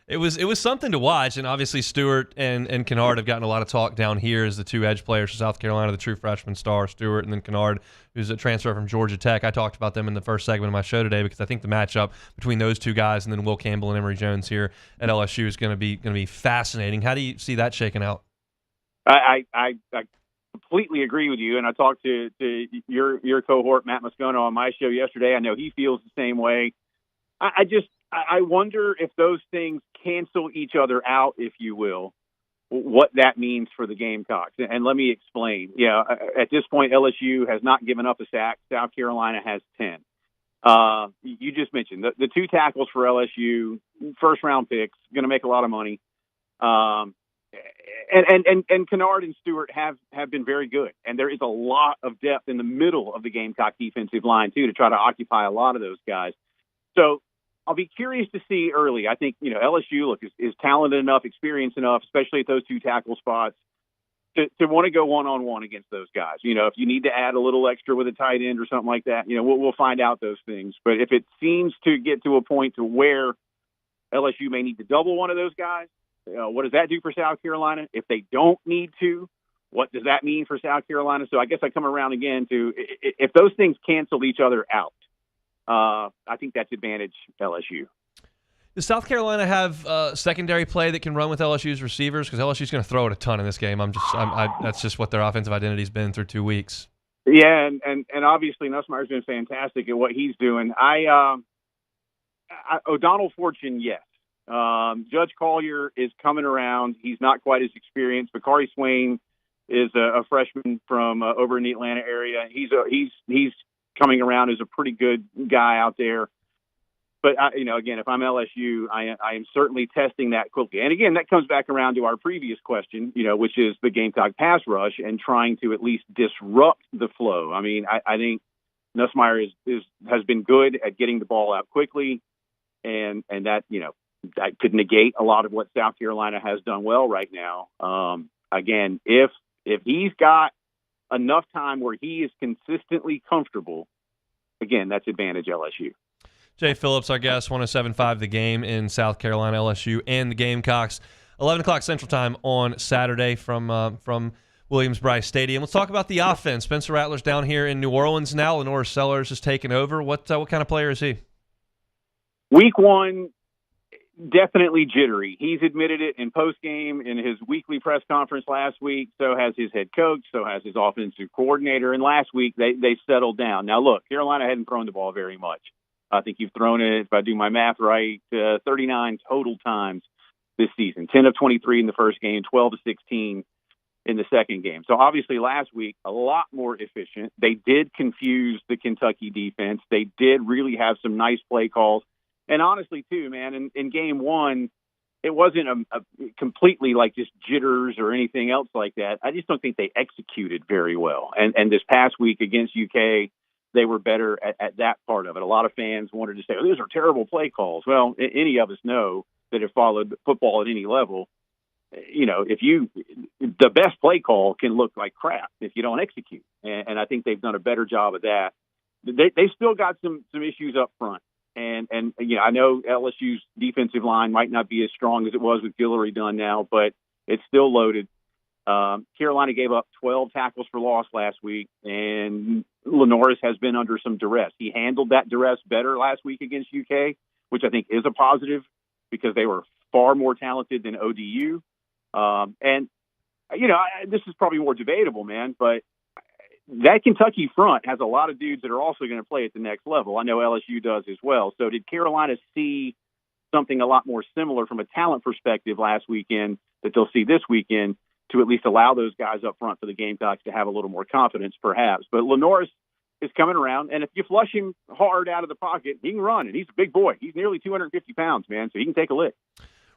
It was something to watch, and obviously Stewart and Kennard have gotten a lot of talk down here as the two edge players for South Carolina, the true freshman star, Stewart, and then Kennard, who's a transfer from Georgia Tech. I talked about them in the first segment of my show today because I think the matchup between those two guys and then Will Campbell and Emory Jones here at LSU is going to be fascinating. How do you see that shaking out? I completely agree with you, and I talked to your cohort, Matt Moscona, on my show yesterday. I know he feels the same way. I wonder if those things cancel each other out, if you will, what that means for the Gamecocks. And let me explain. Yeah, at this point, LSU has not given up a sack. South Carolina has 10. You just mentioned the two tackles for LSU, first-round picks, going to make a lot of money. And Kennard and Stewart have been very good. And there is a lot of depth in the middle of the Gamecock defensive line, too, to try to occupy a lot of those guys. So I'll be curious to see early. I think, LSU, is talented enough, experienced enough, especially at those two tackle spots, to want to go one-on-one against those guys. If you need to add a little extra with a tight end or something like that, we'll find out those things. But if it seems to get to a point to where LSU may need to double one of those guys, what does that do for South Carolina? If they don't need to, what does that mean for South Carolina? So I guess I come around again to if those things cancel each other out, I think that's advantage LSU. Does South Carolina have secondary play that can run with LSU's receivers? Because LSU's going to throw it a ton in this game. That's just what their offensive identity's been through 2 weeks. Yeah, and obviously Nussmeier's been fantastic at what he's doing. O'Donnell Fortune, yes. Judge Collier is coming around. He's not quite as experienced. Bakari Swain is a freshman from over in the Atlanta area. He's coming around as a pretty good guy out there. But, again, if I'm LSU, I am certainly testing that quickly. And, again, that comes back around to our previous question, which is the Gamecock pass rush and trying to at least disrupt the flow. I mean, I think Nussmeier has been good at getting the ball out quickly, and that, that could negate a lot of what South Carolina has done well right now. Again, if he's got enough time where he is consistently comfortable, again, that's advantage LSU. Jay Phillips, our guest, 107.5 The Game in South Carolina, LSU, and the Gamecocks. 11 o'clock Central Time on Saturday from Williams-Brice Stadium. Let's talk about the offense. Spencer Rattler's down here in New Orleans now. Lenore Sellers has taken over. What kind of player is he? Week one, definitely jittery. He's admitted it in postgame, in his weekly press conference last week. So has his head coach. So has his offensive coordinator. And last week, they settled down. Now, look, Carolina hadn't thrown the ball very much. I think you've thrown it, if I do my math right, 39 total times this season. 10 of 23 in the first game, 12 of 16 in the second game. So obviously last week, a lot more efficient. They did confuse the Kentucky defense. They did really have some nice play calls. And honestly, too, man, in game one, it wasn't a completely like just jitters or anything else like that. I just don't think they executed very well. And this past week against UK, they were better at that part of it. A lot of fans wanted to say, oh, those are terrible play calls. Well, any of us know that have followed football at any level, the best play call can look like crap if you don't execute. And I think they've done a better job of that. They still got some issues up front. And I know LSU's defensive line might not be as strong as it was with Guillory done now, but it's still loaded. Carolina gave up 12 tackles for loss last week, and Lenoris has been under some duress. He handled that duress better last week against UK, which I think is a positive because they were far more talented than ODU. This is probably more debatable, man, but that Kentucky front has a lot of dudes that are also going to play at the next level. I know LSU does as well. So did Carolina see something a lot more similar from a talent perspective last weekend that they'll see this weekend to at least allow those guys up front for the Gamecocks to have a little more confidence, perhaps? But Lenoris is coming around, and if you flush him hard out of the pocket, he can run, and he's a big boy. He's nearly 250 pounds, man, so he can take a lick.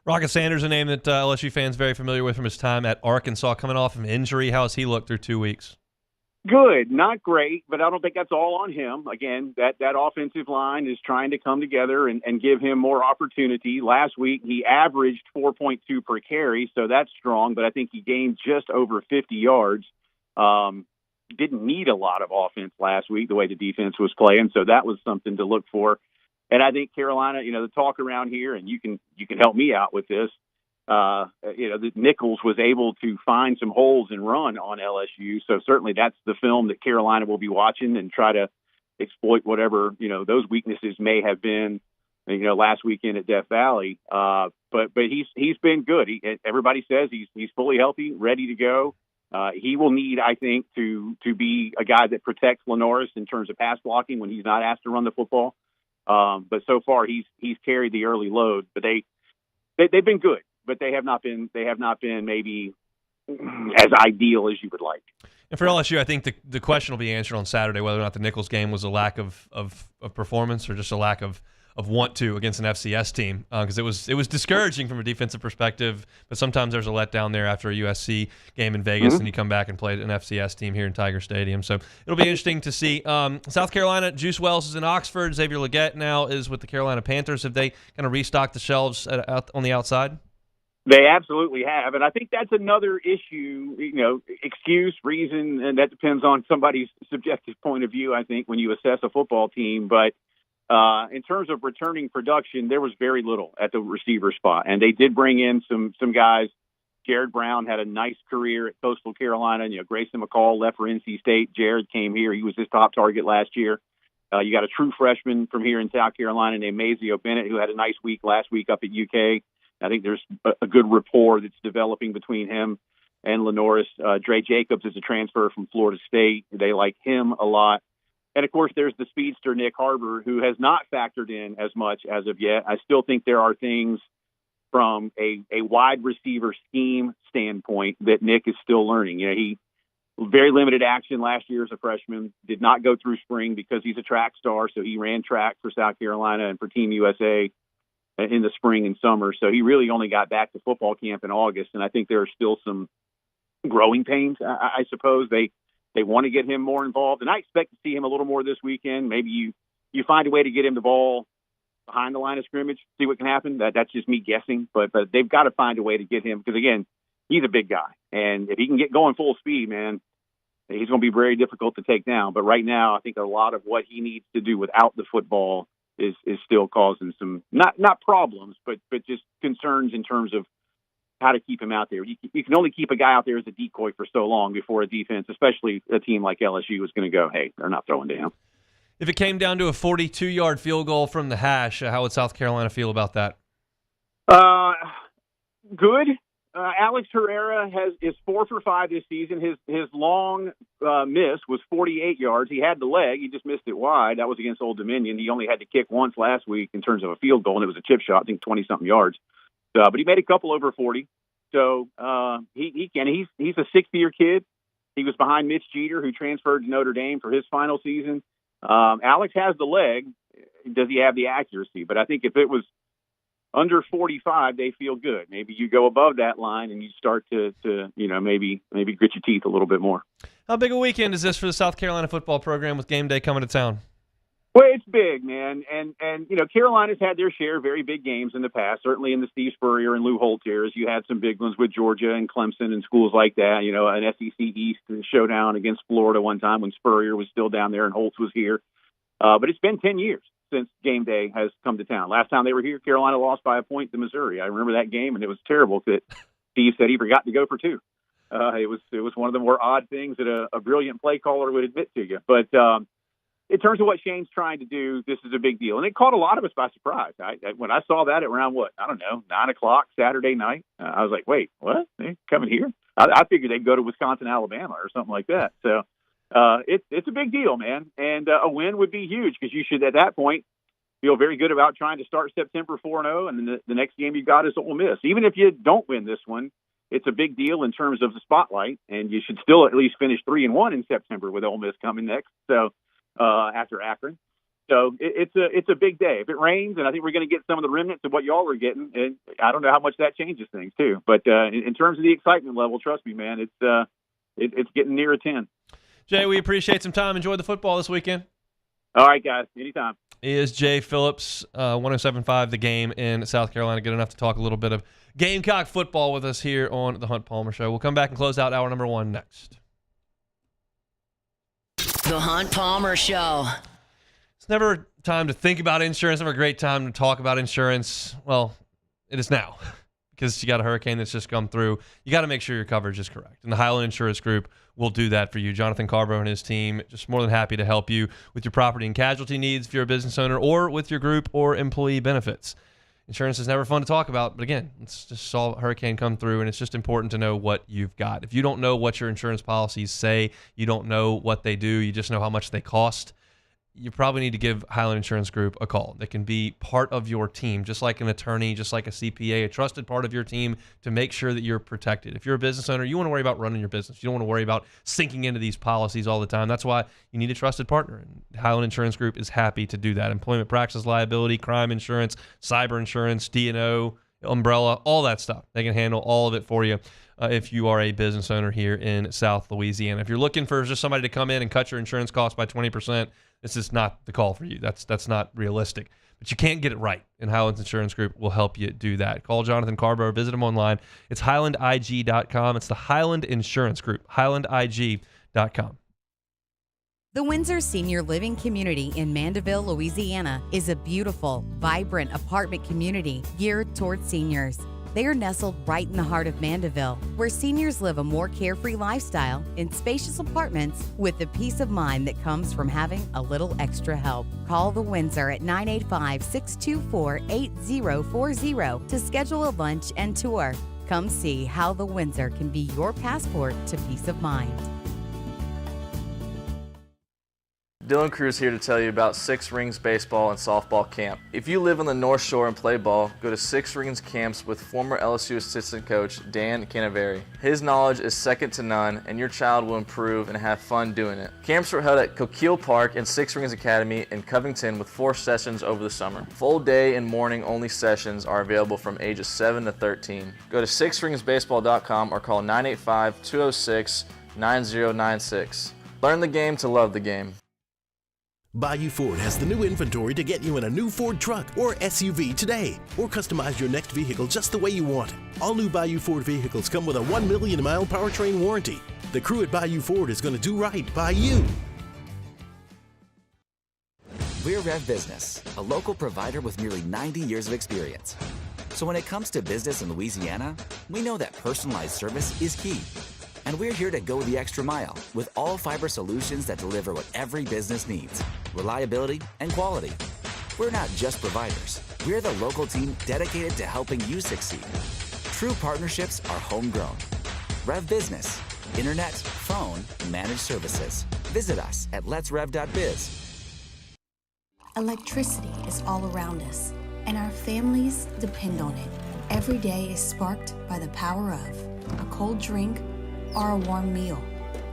Rocket Sanders, a name that LSU fans very familiar with from his time at Arkansas, coming off of an injury. How has he looked through 2 weeks? Good, not great, but I don't think that's all on him. Again, that offensive line is trying to come together and give him more opportunity. Last week, he averaged 4.2 per carry, so that's strong, but I think he gained just over 50 yards. Didn't need a lot of offense last week, the way the defense was playing, so that was something to look for. And I think Carolina, the talk around here, and you can help me out with this, that Nichols was able to find some holes and run on LSU. So certainly that's the film that Carolina will be watching and try to exploit whatever, those weaknesses may have been, last weekend at Death Valley. But he's been good. Everybody says he's fully healthy, ready to go. He will need, I think, to be a guy that protects Lenoris in terms of pass blocking when he's not asked to run the football. But so far he's carried the early load, but they've been good. But they have not been maybe as ideal as you would like. And for LSU, I think the question will be answered on Saturday whether or not the Nichols game was a lack of performance or just a lack of want to against an FCS team, because it was discouraging from a defensive perspective. But sometimes there's a letdown there after a USC game in Vegas, and you come back and play an FCS team here in Tiger Stadium. So it'll be interesting to see. South Carolina, Juice Wells is in Oxford. Xavier Legette now is with the Carolina Panthers. Have they kind of restocked the shelves on the outside? They absolutely have, and I think that's another issue, excuse, reason, and that depends on somebody's subjective point of view, I think, when you assess a football team. But in terms of returning production, there was very little at the receiver spot, and they did bring in some guys. Jared Brown had a nice career at Coastal Carolina. Grayson McCall left for NC State. Jared came here. He was his top target last year. You got a true freshman from here in South Carolina named Mazio Bennett, who had a nice week last week up at UK. I think there's a good rapport that's developing between him and Lenoris. Dre Jacobs is a transfer from Florida State. They like him a lot. And, of course, there's the speedster, Nick Harbor, who has not factored in as much as of yet. I still think there are things from a wide receiver scheme standpoint that Nick is still learning. He very limited action last year as a freshman, did not go through spring because he's a track star, so he ran track for South Carolina and for Team USA in the spring and summer. So he really only got back to football camp in August. And I think there are still some growing pains. I suppose they want to get him more involved. And I expect to see him a little more this weekend. Maybe you find a way to get him the ball behind the line of scrimmage, see what can happen. That's just me guessing, but they've got to find a way to get him. Because again, he's a big guy. And if he can get going full speed, man, he's going to be very difficult to take down. But right now, I think a lot of what he needs to do without the football is still causing some not problems, but just concerns in terms of how to keep him out there. You can only keep a guy out there as a decoy for so long before a defense, especially a team like LSU, is going to go, hey, they're not throwing down. If it came down to a 42-yard field goal from the hash, how would South Carolina feel about that? Good. Alex Herrera is 4 for 5 this season. His long miss was 48 yards. He had the leg. He just missed it wide. That was against Old Dominion. He only had to kick once last week in terms of a field goal, and it was a chip shot, I think 20-something yards. But he made a couple over 40. So he's a sixth-year kid. He was behind Mitch Jeter, who transferred to Notre Dame for his final season. Alex has the leg. Does he have the accuracy? But I think if it was under 45, they feel good. Maybe you go above that line and you start to maybe grit your teeth a little bit more. How big a weekend is this for the South Carolina football program with game day coming to town? Well, it's big, man. And Carolina's had their share of very big games in the past, certainly in the Steve Spurrier and Lou Holt years. You had some big ones with Georgia and Clemson and schools like that, an SEC East showdown against Florida one time when Spurrier was still down there and Holtz was here. But it's been 10 years since game day has come to town. Last time they were here, Carolina lost by a point to Missouri. I remember that game, and it was terrible that Steve said he forgot to go for two. It was one of the more odd things that a brilliant play caller would admit to you. But in terms of what Shane's trying to do, this is a big deal. And it caught a lot of us by surprise. When I saw that at around, 9 o'clock Saturday night, I was like, wait, what? They coming here? I figured they'd go to Wisconsin, Alabama or something like that. So it's a big deal, man. And a win would be huge because you should, at that point, feel very good about trying to start September 4-0. And then the next game you got is Ole Miss. Even if you don't win this one, it's a big deal in terms of the spotlight. And you should still at least finish 3-1 in September with Ole Miss coming next. So after Akron. So it's a big day. If it rains, and I think we're going to get some of the remnants of what y'all are getting, and I don't know how much that changes things too. But in terms of the excitement level, trust me, man, it's getting near a 10. Jay, we appreciate some time. Enjoy the football this weekend. All right, guys. Anytime. He is Jay Phillips, 107.5 The Game in South Carolina. Good enough to talk a little bit of Gamecock football with us here on the Hunt Palmer Show. We'll come back and close out hour number 1 next. The Hunt Palmer Show. It's never time to think about insurance, never a great time to talk about insurance. Well, it is now because you got a hurricane that's just come through. You got to make sure your coverage is correct. And the Highland Insurance Group will do that for you. Jonathan Carbo and his team just more than happy to help you with your property and casualty needs if you're a business owner or with your group or employee benefits. Insurance is never fun to talk about, but again, it's just saw a hurricane come through, and it's just important to know what you've got. If you don't know what your insurance policies say, you don't know what they do, you just know how much they cost, you probably need to give Highland Insurance Group a call. They can be part of your team, just like an attorney, just like a CPA, a trusted part of your team to make sure that you're protected. If you're a business owner, you want to worry about running your business. You don't want to worry about sinking into these policies all the time. That's why you need a trusted partner. And Highland Insurance Group is happy to do that. Employment practices liability, crime insurance, cyber insurance, D&O, umbrella, all that stuff. They can handle all of it for you if you are a business owner here in South Louisiana. If you're looking for just somebody to come in and cut your insurance costs by 20%, this is not the call for you. That's not realistic. But you can't get it right, and Highlands Insurance Group will help you do that. Call Jonathan Carbo or visit him online. It's highlandig.com. It's the Highland Insurance Group, highlandig.com. The Windsor Senior Living Community in Mandeville, Louisiana is a beautiful, vibrant apartment community geared toward seniors. They are nestled right in the heart of Mandeville, where seniors live a more carefree lifestyle in spacious apartments with the peace of mind that comes from having a little extra help. Call the Windsor at 985-624-8040 to schedule a lunch and tour. Come see how the Windsor can be your passport to peace of mind. Dylan Cruz here to tell you about Six Rings Baseball and Softball Camp. If you live on the North Shore and play ball, go to Six Rings Camps with former LSU assistant coach Dan Canaveri. His knowledge is second to none, and your child will improve and have fun doing it. Camps were held at Coquille Park and Six Rings Academy in Covington with 4 sessions over the summer. Full day and morning only sessions are available from ages 7 to 13. Go to sixringsbaseball.com or call 985-206-9096. Learn the game to love the game. Bayou Ford has the new inventory to get you in a new Ford truck or SUV today, or customize your next vehicle just the way you want it. All new Bayou Ford vehicles come with a 1 million mile powertrain warranty. The crew at Bayou Ford is going to do right by you. We're Rev Business, a local provider with nearly 90 years of experience. So when it comes to business in Louisiana, we know that personalized service is key. And we're here to go the extra mile with all fiber solutions that deliver what every business needs: reliability and quality. We're not just providers. We're the local team dedicated to helping you succeed. True partnerships are homegrown. Rev Business, internet, phone, managed services. Visit us at letsrev.biz. Electricity is all around us, and our families depend on it. Every day is sparked by the power of a cold drink or a warm meal,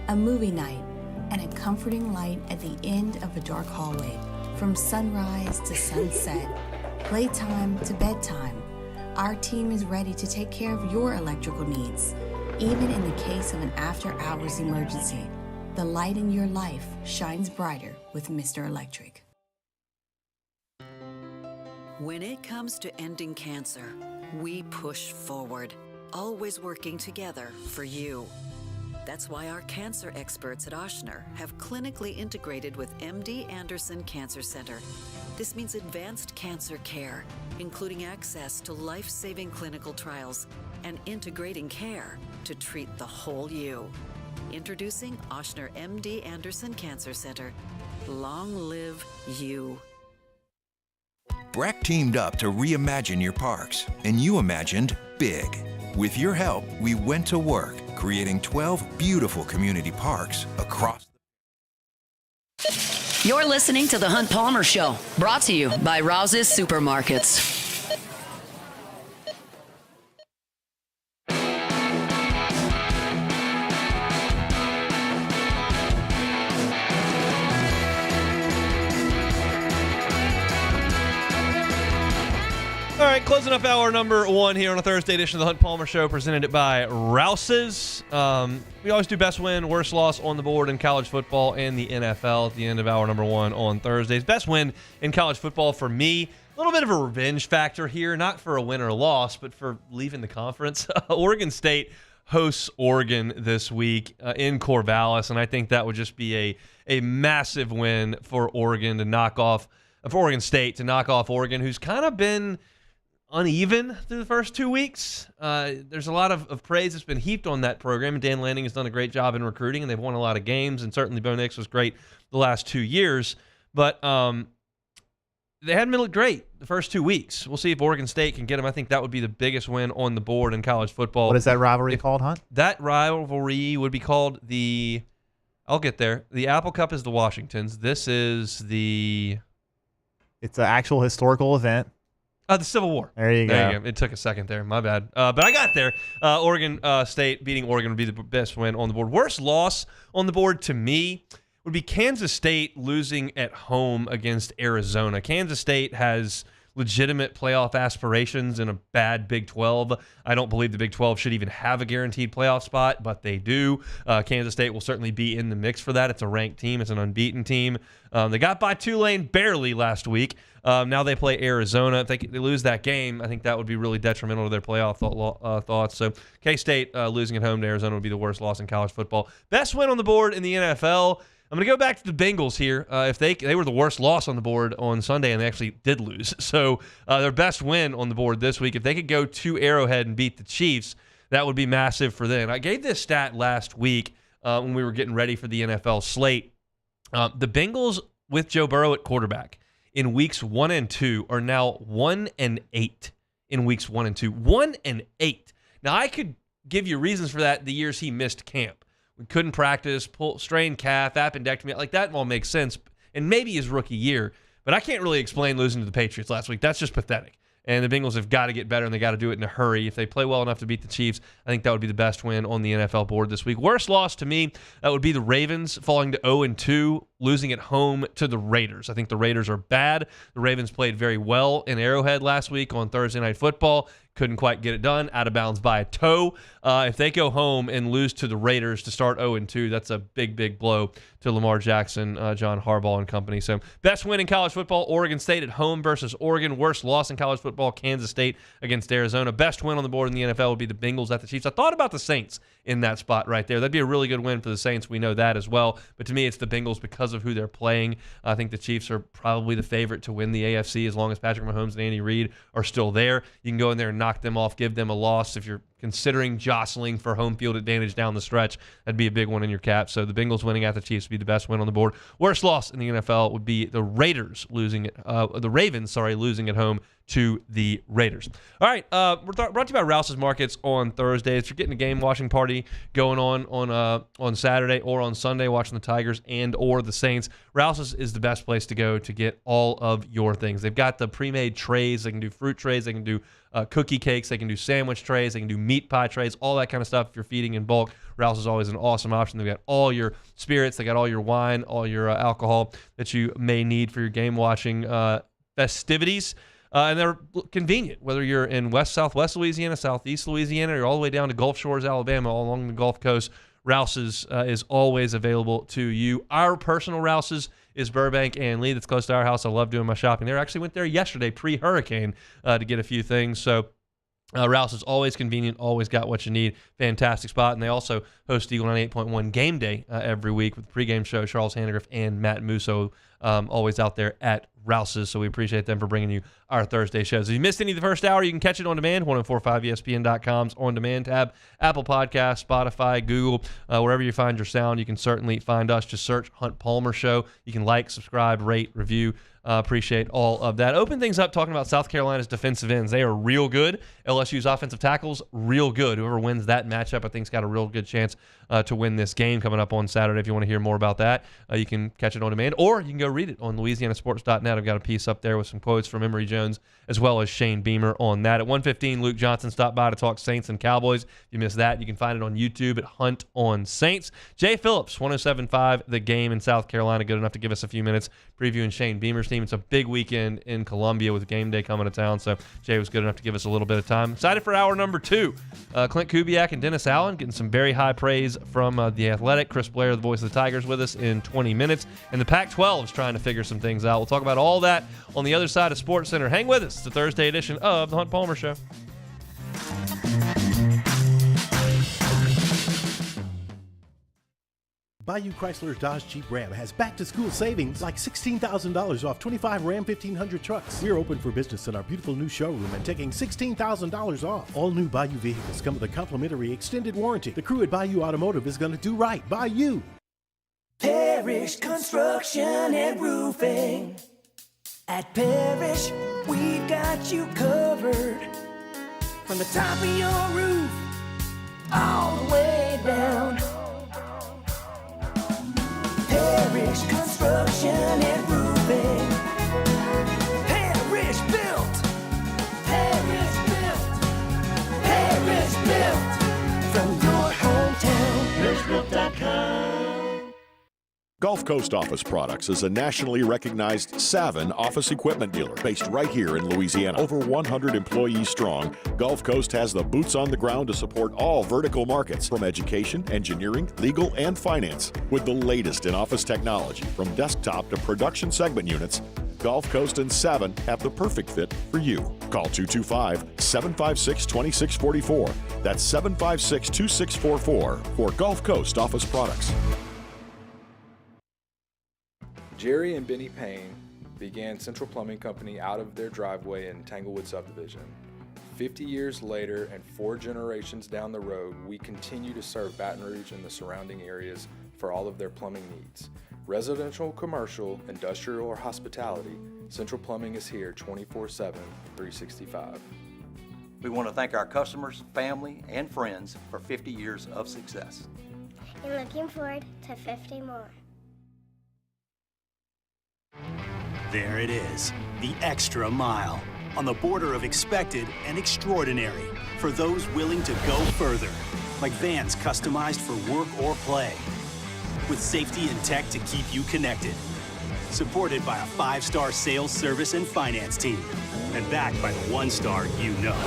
a movie night, and a comforting light at the end of a dark hallway. From sunrise to sunset, playtime to bedtime, Our team is ready to take care of your electrical needs, even in the case of an after-hours emergency. The light in your life shines brighter with Mr. Electric. When it comes to ending cancer, we push forward, always working together for you. That's why our cancer experts at Ochsner have clinically integrated with MD Anderson Cancer Center. This means advanced cancer care, including access to life-saving clinical trials and integrating care to treat the whole you. Introducing Ochsner MD Anderson Cancer Center. Long live you. Breck teamed up to reimagine your parks, and you imagined big. With your help, we went to work, creating 12 beautiful community parks across. You're listening to The Hunt Palmer Show, brought to you by Rouse's Supermarkets. All right, closing up hour number 1 here on a Thursday edition of the Hunt Palmer Show, presented by Rouse's. We always do best win, worst loss on the board in college football and the NFL at the end of hour number 1 on Thursdays. Best win in college football for me, a little bit of a revenge factor here, not for a win or a loss, but for leaving the conference. Oregon State hosts Oregon this week in Corvallis, and I think that would just be a massive win for Oregon for Oregon State to knock off Oregon, who's kind of been uneven through the first 2 weeks. There's a lot of praise that's been heaped on that program, and Dan Lanning has done a great job in recruiting, and they've won a lot of games, and certainly Bo Nix was great the last 2 years. But they hadn't been great the first 2 weeks. We'll see if Oregon State can get them. I think that would be the biggest win on the board in college football. What is that rivalry called, Hunt? That rivalry would be called I'll get there. The Apple Cup is the Washingtons. This is It's an actual historical event. The Civil War. There you go. It took a second there. My bad. But I got there. Oregon State beating Oregon would be the best win on the board. Worst loss on the board to me would be Kansas State losing at home against Arizona. Kansas State has legitimate playoff aspirations in a bad Big 12. I don't believe the Big 12 should even have a guaranteed playoff spot, but they do. Kansas State will certainly be in the mix for that. It's a ranked team. It's an unbeaten team. They got by Tulane barely last week. Now they play Arizona. If they lose that game, I think that would be really detrimental to their playoff thoughts. So K-State losing at home to Arizona would be the worst loss in college football. Best win on the board in the NFL. I'm going to go back to the Bengals here. If they were the worst loss on the board on Sunday, and they actually did lose. So their best win on the board this week, if they could go to Arrowhead and beat the Chiefs, that would be massive for them. I gave this stat last week when we were getting ready for the NFL slate. The Bengals with Joe Burrow at quarterback in weeks 1 and 2 are now 1-8 in weeks 1 and 2. 1-8. Now, I could give you reasons for that the years he missed camp. We couldn't practice, strained calf, appendectomy. Like, that all makes sense. And maybe his rookie year. But I can't really explain losing to the Patriots last week. That's just pathetic. And the Bengals have got to get better, and they got to do it in a hurry. If they play well enough to beat the Chiefs, I think that would be the best win on the NFL board this week. Worst loss to me, that would be the Ravens falling to 0-2, losing at home to the Raiders. I think the Raiders are bad. The Ravens played very well in Arrowhead last week on Thursday Night Football. Couldn't quite get it done, out of bounds by a toe. If they go home and lose to the Raiders to start 0-2, that's a big, big blow to Lamar Jackson, John Harbaugh and company. So best win in college football, Oregon State at home versus Oregon. Worst loss in college football, Kansas State against Arizona. Best win on the board in the NFL would be the Bengals at the Chiefs. I thought about the Saints in that spot right there. That'd be a really good win for the Saints. We know that as well. But to me, it's the Bengals because of who they're playing. I think the Chiefs are probably the favorite to win the AFC as long as Patrick Mahomes and Andy Reid are still there. You can go in there and knock them off, give them a loss. If you're considering jostling for home field advantage down the stretch, that'd be a big one in your cap. So the Bengals winning at the Chiefs would be the best win on the board. Worst loss in the NFL would be the Ravens losing at home to the Raiders. All right, we're brought to you by Rouse's Markets on Thursdays. If you're getting a game watching party going on Saturday or on Sunday, watching the Tigers and or the Saints, Rouse's is the best place to go to get all of your things. They've got the pre-made trays. They can do fruit trays. They can do cookie cakes. They can do sandwich trays. They can do meat pie trays, all that kind of stuff. If you're feeding in bulk, Rouse is always an awesome option. They've got all your spirits. They got all your wine, all your alcohol that you may need for your game watching festivities. And they're convenient, whether you're in southwest Louisiana, southeast Louisiana, or all the way down to Gulf Shores, Alabama, all along the Gulf Coast. Rouse's is always available to you. Our personal Rouse's is Burbank and Lee. That's close to our house. I love doing my shopping there. I actually went there yesterday pre-hurricane to get a few things. So Rouse is always convenient, always got what you need. Fantastic spot. And they also host Eagle 98.1 Game Day every week with the pregame show, Charles Handegriff and Matt Musso, always out there at Rouse's. So we appreciate them for bringing you our Thursday shows. If you missed any of the first hour, you can catch it on demand, 1045ESPN.com's On Demand tab, Apple Podcasts, Spotify, Google, wherever you find your sound, you can certainly find us. Just search Hunt Palmer Show. You can like, subscribe, rate, review. Appreciate all of that. Open things up talking about South Carolina's defensive ends. They are real good. LSU's offensive tackles, real good. Whoever wins that matchup, I think, has got a real good chance to win this game coming up on Saturday. If you want to hear more about that, you can catch it on demand, or you can go read it on LouisianaSports.net. I've got a piece up there with some quotes from Emory Jones as well as Shane Beamer on that. At 1:15, Luke Johnson stopped by to talk Saints and Cowboys. If you missed that, you can find it on YouTube at Hunt on Saints. Jay Phillips, 107.5 The Game in South Carolina, good enough to give us a few minutes previewing Shane Beamer's team. It's a big weekend in Columbia with game day coming to town, so Jay was good enough to give us a little bit of time. Excited for hour number 2. Clint Kubiak and Dennis Allen getting some very high praise from The Athletic. Chris Blair, the voice of the Tigers, with us in 20 minutes. And the Pac-12 is trying to figure some things out. We'll talk about all that on the other side of Sports Center. Hang with us. It's the Thursday edition of the Hunt Palmer Show. Bayou Chrysler Dodge Jeep Ram has back-to-school savings like $16,000 off 25 Ram 1500 trucks. We're open for business in our beautiful new showroom and taking $16,000 off. All new Bayou vehicles come with a complimentary extended warranty. The crew at Bayou Automotive is going to do right by you. Parrish Construction and Roofing. At Parrish, we've got you covered. From the top of your roof, all the way down. Parrish Construction and Roofing. Parrish built. Parrish built. Parrish built. From your hometown. ParrishBuilt.com. Gulf Coast Office Products is a nationally recognized Savin office equipment dealer based right here in Louisiana. Over 100 employees strong, Gulf Coast has the boots on the ground to support all vertical markets, from education, engineering, legal, and finance. With the latest in office technology, from desktop to production segment units, Gulf Coast and Savin have the perfect fit for you. Call 225-756-2644. That's 756-2644 for Gulf Coast Office Products. Jerry and Benny Payne began Central Plumbing Company out of their driveway in Tanglewood subdivision. 50 years later and 4 generations down the road, we continue to serve Baton Rouge and the surrounding areas for all of their plumbing needs. Residential, commercial, industrial, or hospitality, Central Plumbing is here 24/7, 365. We want to thank our customers, family, and friends for 50 years of success. And looking forward to 50 more. There it is, the extra mile, on the border of expected and extraordinary, for those willing to go further, like vans customized for work or play, with safety and tech to keep you connected, supported by a 5-star sales, service, and finance team, and backed by the 1-star you know.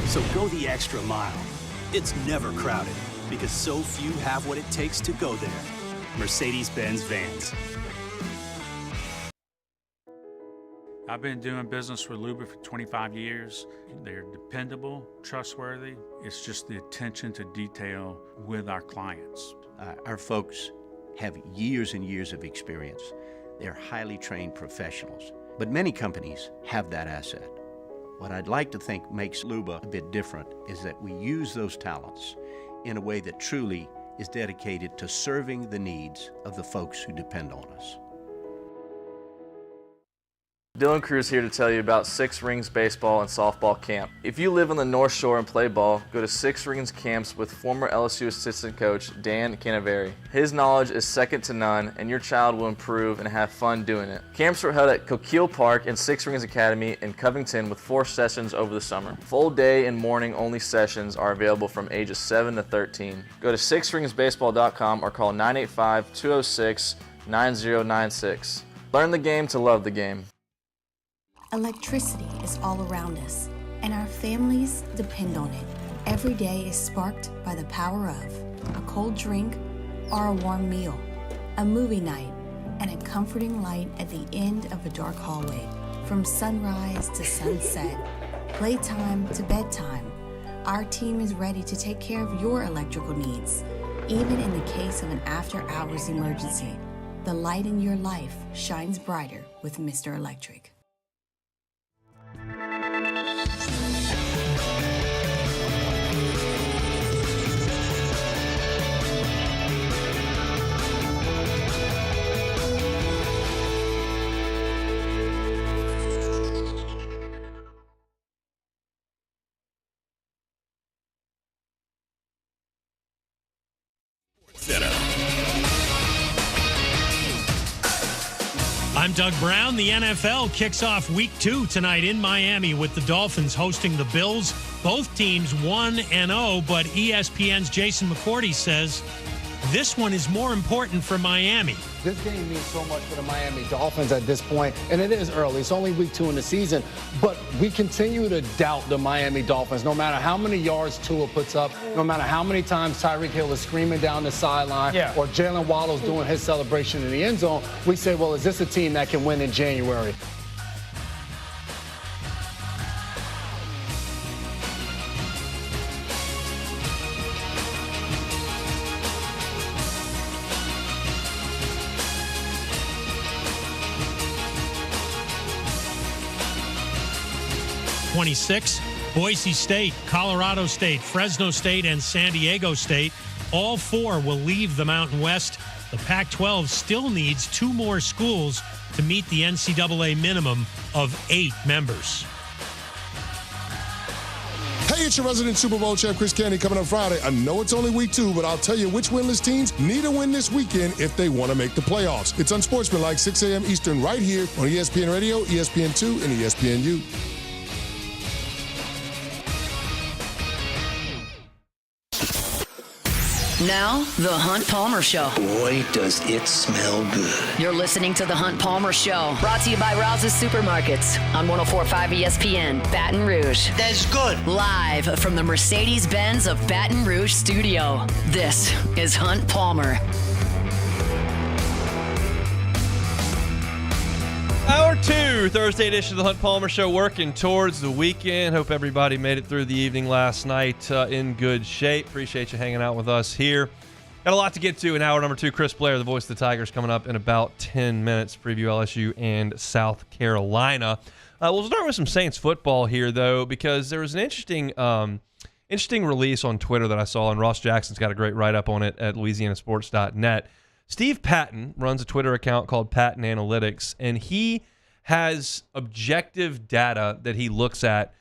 So go the extra mile. It's never crowded, because so few have what it takes to go there. Mercedes-Benz Vans. I've been doing business with Luba for 25 years. They're dependable, trustworthy. It's just the attention to detail with our clients. Our folks have years and years of experience. They're highly trained professionals, but many companies have that asset. What I'd like to think makes Luba a bit different is that we use those talents in a way that truly is dedicated to serving the needs of the folks who depend on us. Dylan Cruz here to tell you about Six Rings Baseball and Softball Camp. If you live on the North Shore and play ball, go to Six Rings Camps with former LSU assistant coach Dan Canaveri. His knowledge is second to none, and your child will improve and have fun doing it. Camps are held at Coquille Park and Six Rings Academy in Covington with 4 sessions over the summer. Full day and morning only sessions are available from ages 7 to 13. Go to sixringsbaseball.com or call 985-206-9096. Learn the game to love the game. Electricity is all around us, and our families depend on it. Every day is sparked by the power of a cold drink or a warm meal, a movie night, and a comforting light at the end of a dark hallway. From sunrise to sunset, playtime to bedtime, our team is ready to take care of your electrical needs. Even in the case of an after-hours emergency, the light in your life shines brighter with Mr. Electric. I'm Doug Brown. The NFL kicks off Week 2 tonight in Miami with the Dolphins hosting the Bills. Both teams 1-0, but ESPN's Jason McCourty says this one is more important for Miami. This game means so much for the Miami Dolphins at this point, and it is early. It's only week 2 in the season, but we continue to doubt the Miami Dolphins. No matter how many yards Tua puts up, no matter how many times Tyreek Hill is screaming down the sideline, or Jalen Waddle's doing his celebration in the end zone, we say, well, is this a team that can win in January? Boise State, Colorado State, Fresno State, and San Diego State. All 4 will leave the Mountain West. The Pac-12 still needs 2 more schools to meet the NCAA minimum of 8 members. Hey, it's your resident Super Bowl champ, Chris Candy, coming up Friday. I know it's only week 2, but I'll tell you which winless teams need a win this weekend if they want to make the playoffs. It's Unsportsmanlike, 6 a.m. Eastern, right here on ESPN Radio, ESPN2, and ESPNU. Now, The Hunt Palmer Show. Boy, does it smell good. You're listening to The Hunt Palmer Show, brought to you by Rouse's Supermarkets on 104.5 ESPN, Baton Rouge. That's good. Live from the Mercedes-Benz of Baton Rouge studio, this is Hunt Palmer. Hour 2, Thursday edition of the Hunt Palmer Show, working towards the weekend. Hope everybody made it through the evening last night in good shape. Appreciate you hanging out with us here. Got a lot to get to in hour number 2. Chris Blair, the voice of the Tigers, coming up in about 10 minutes. Preview LSU and South Carolina. We'll start with some Saints football here, though, because there was an interesting release on Twitter that I saw, and Ross Jackson's got a great write-up on it at LouisianaSports.net. Steve Patton runs a Twitter account called Patton Analytics, and he has objective data that he looks at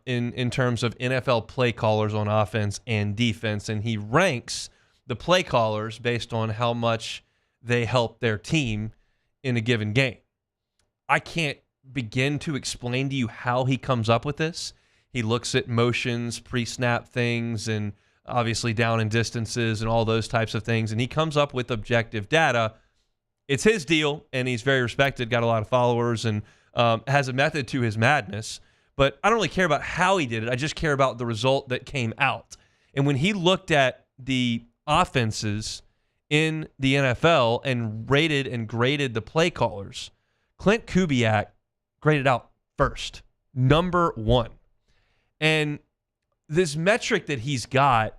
in terms of NFL play callers on offense and defense, and he ranks the play callers based on how much they help their team in a given game. I can't begin to explain to you how he comes up with this. He looks at motions, pre-snap things, and obviously down and distances and all those types of things, and he comes up with objective data. It's his deal, and he's very respected, got a lot of followers, and has a method to his madness. But I don't really care about how he did it. I just care about the result that came out. And when he looked at the offenses in the NFL and rated and graded the play callers, Clint Kubiak graded out first, number 1. And this metric that he's got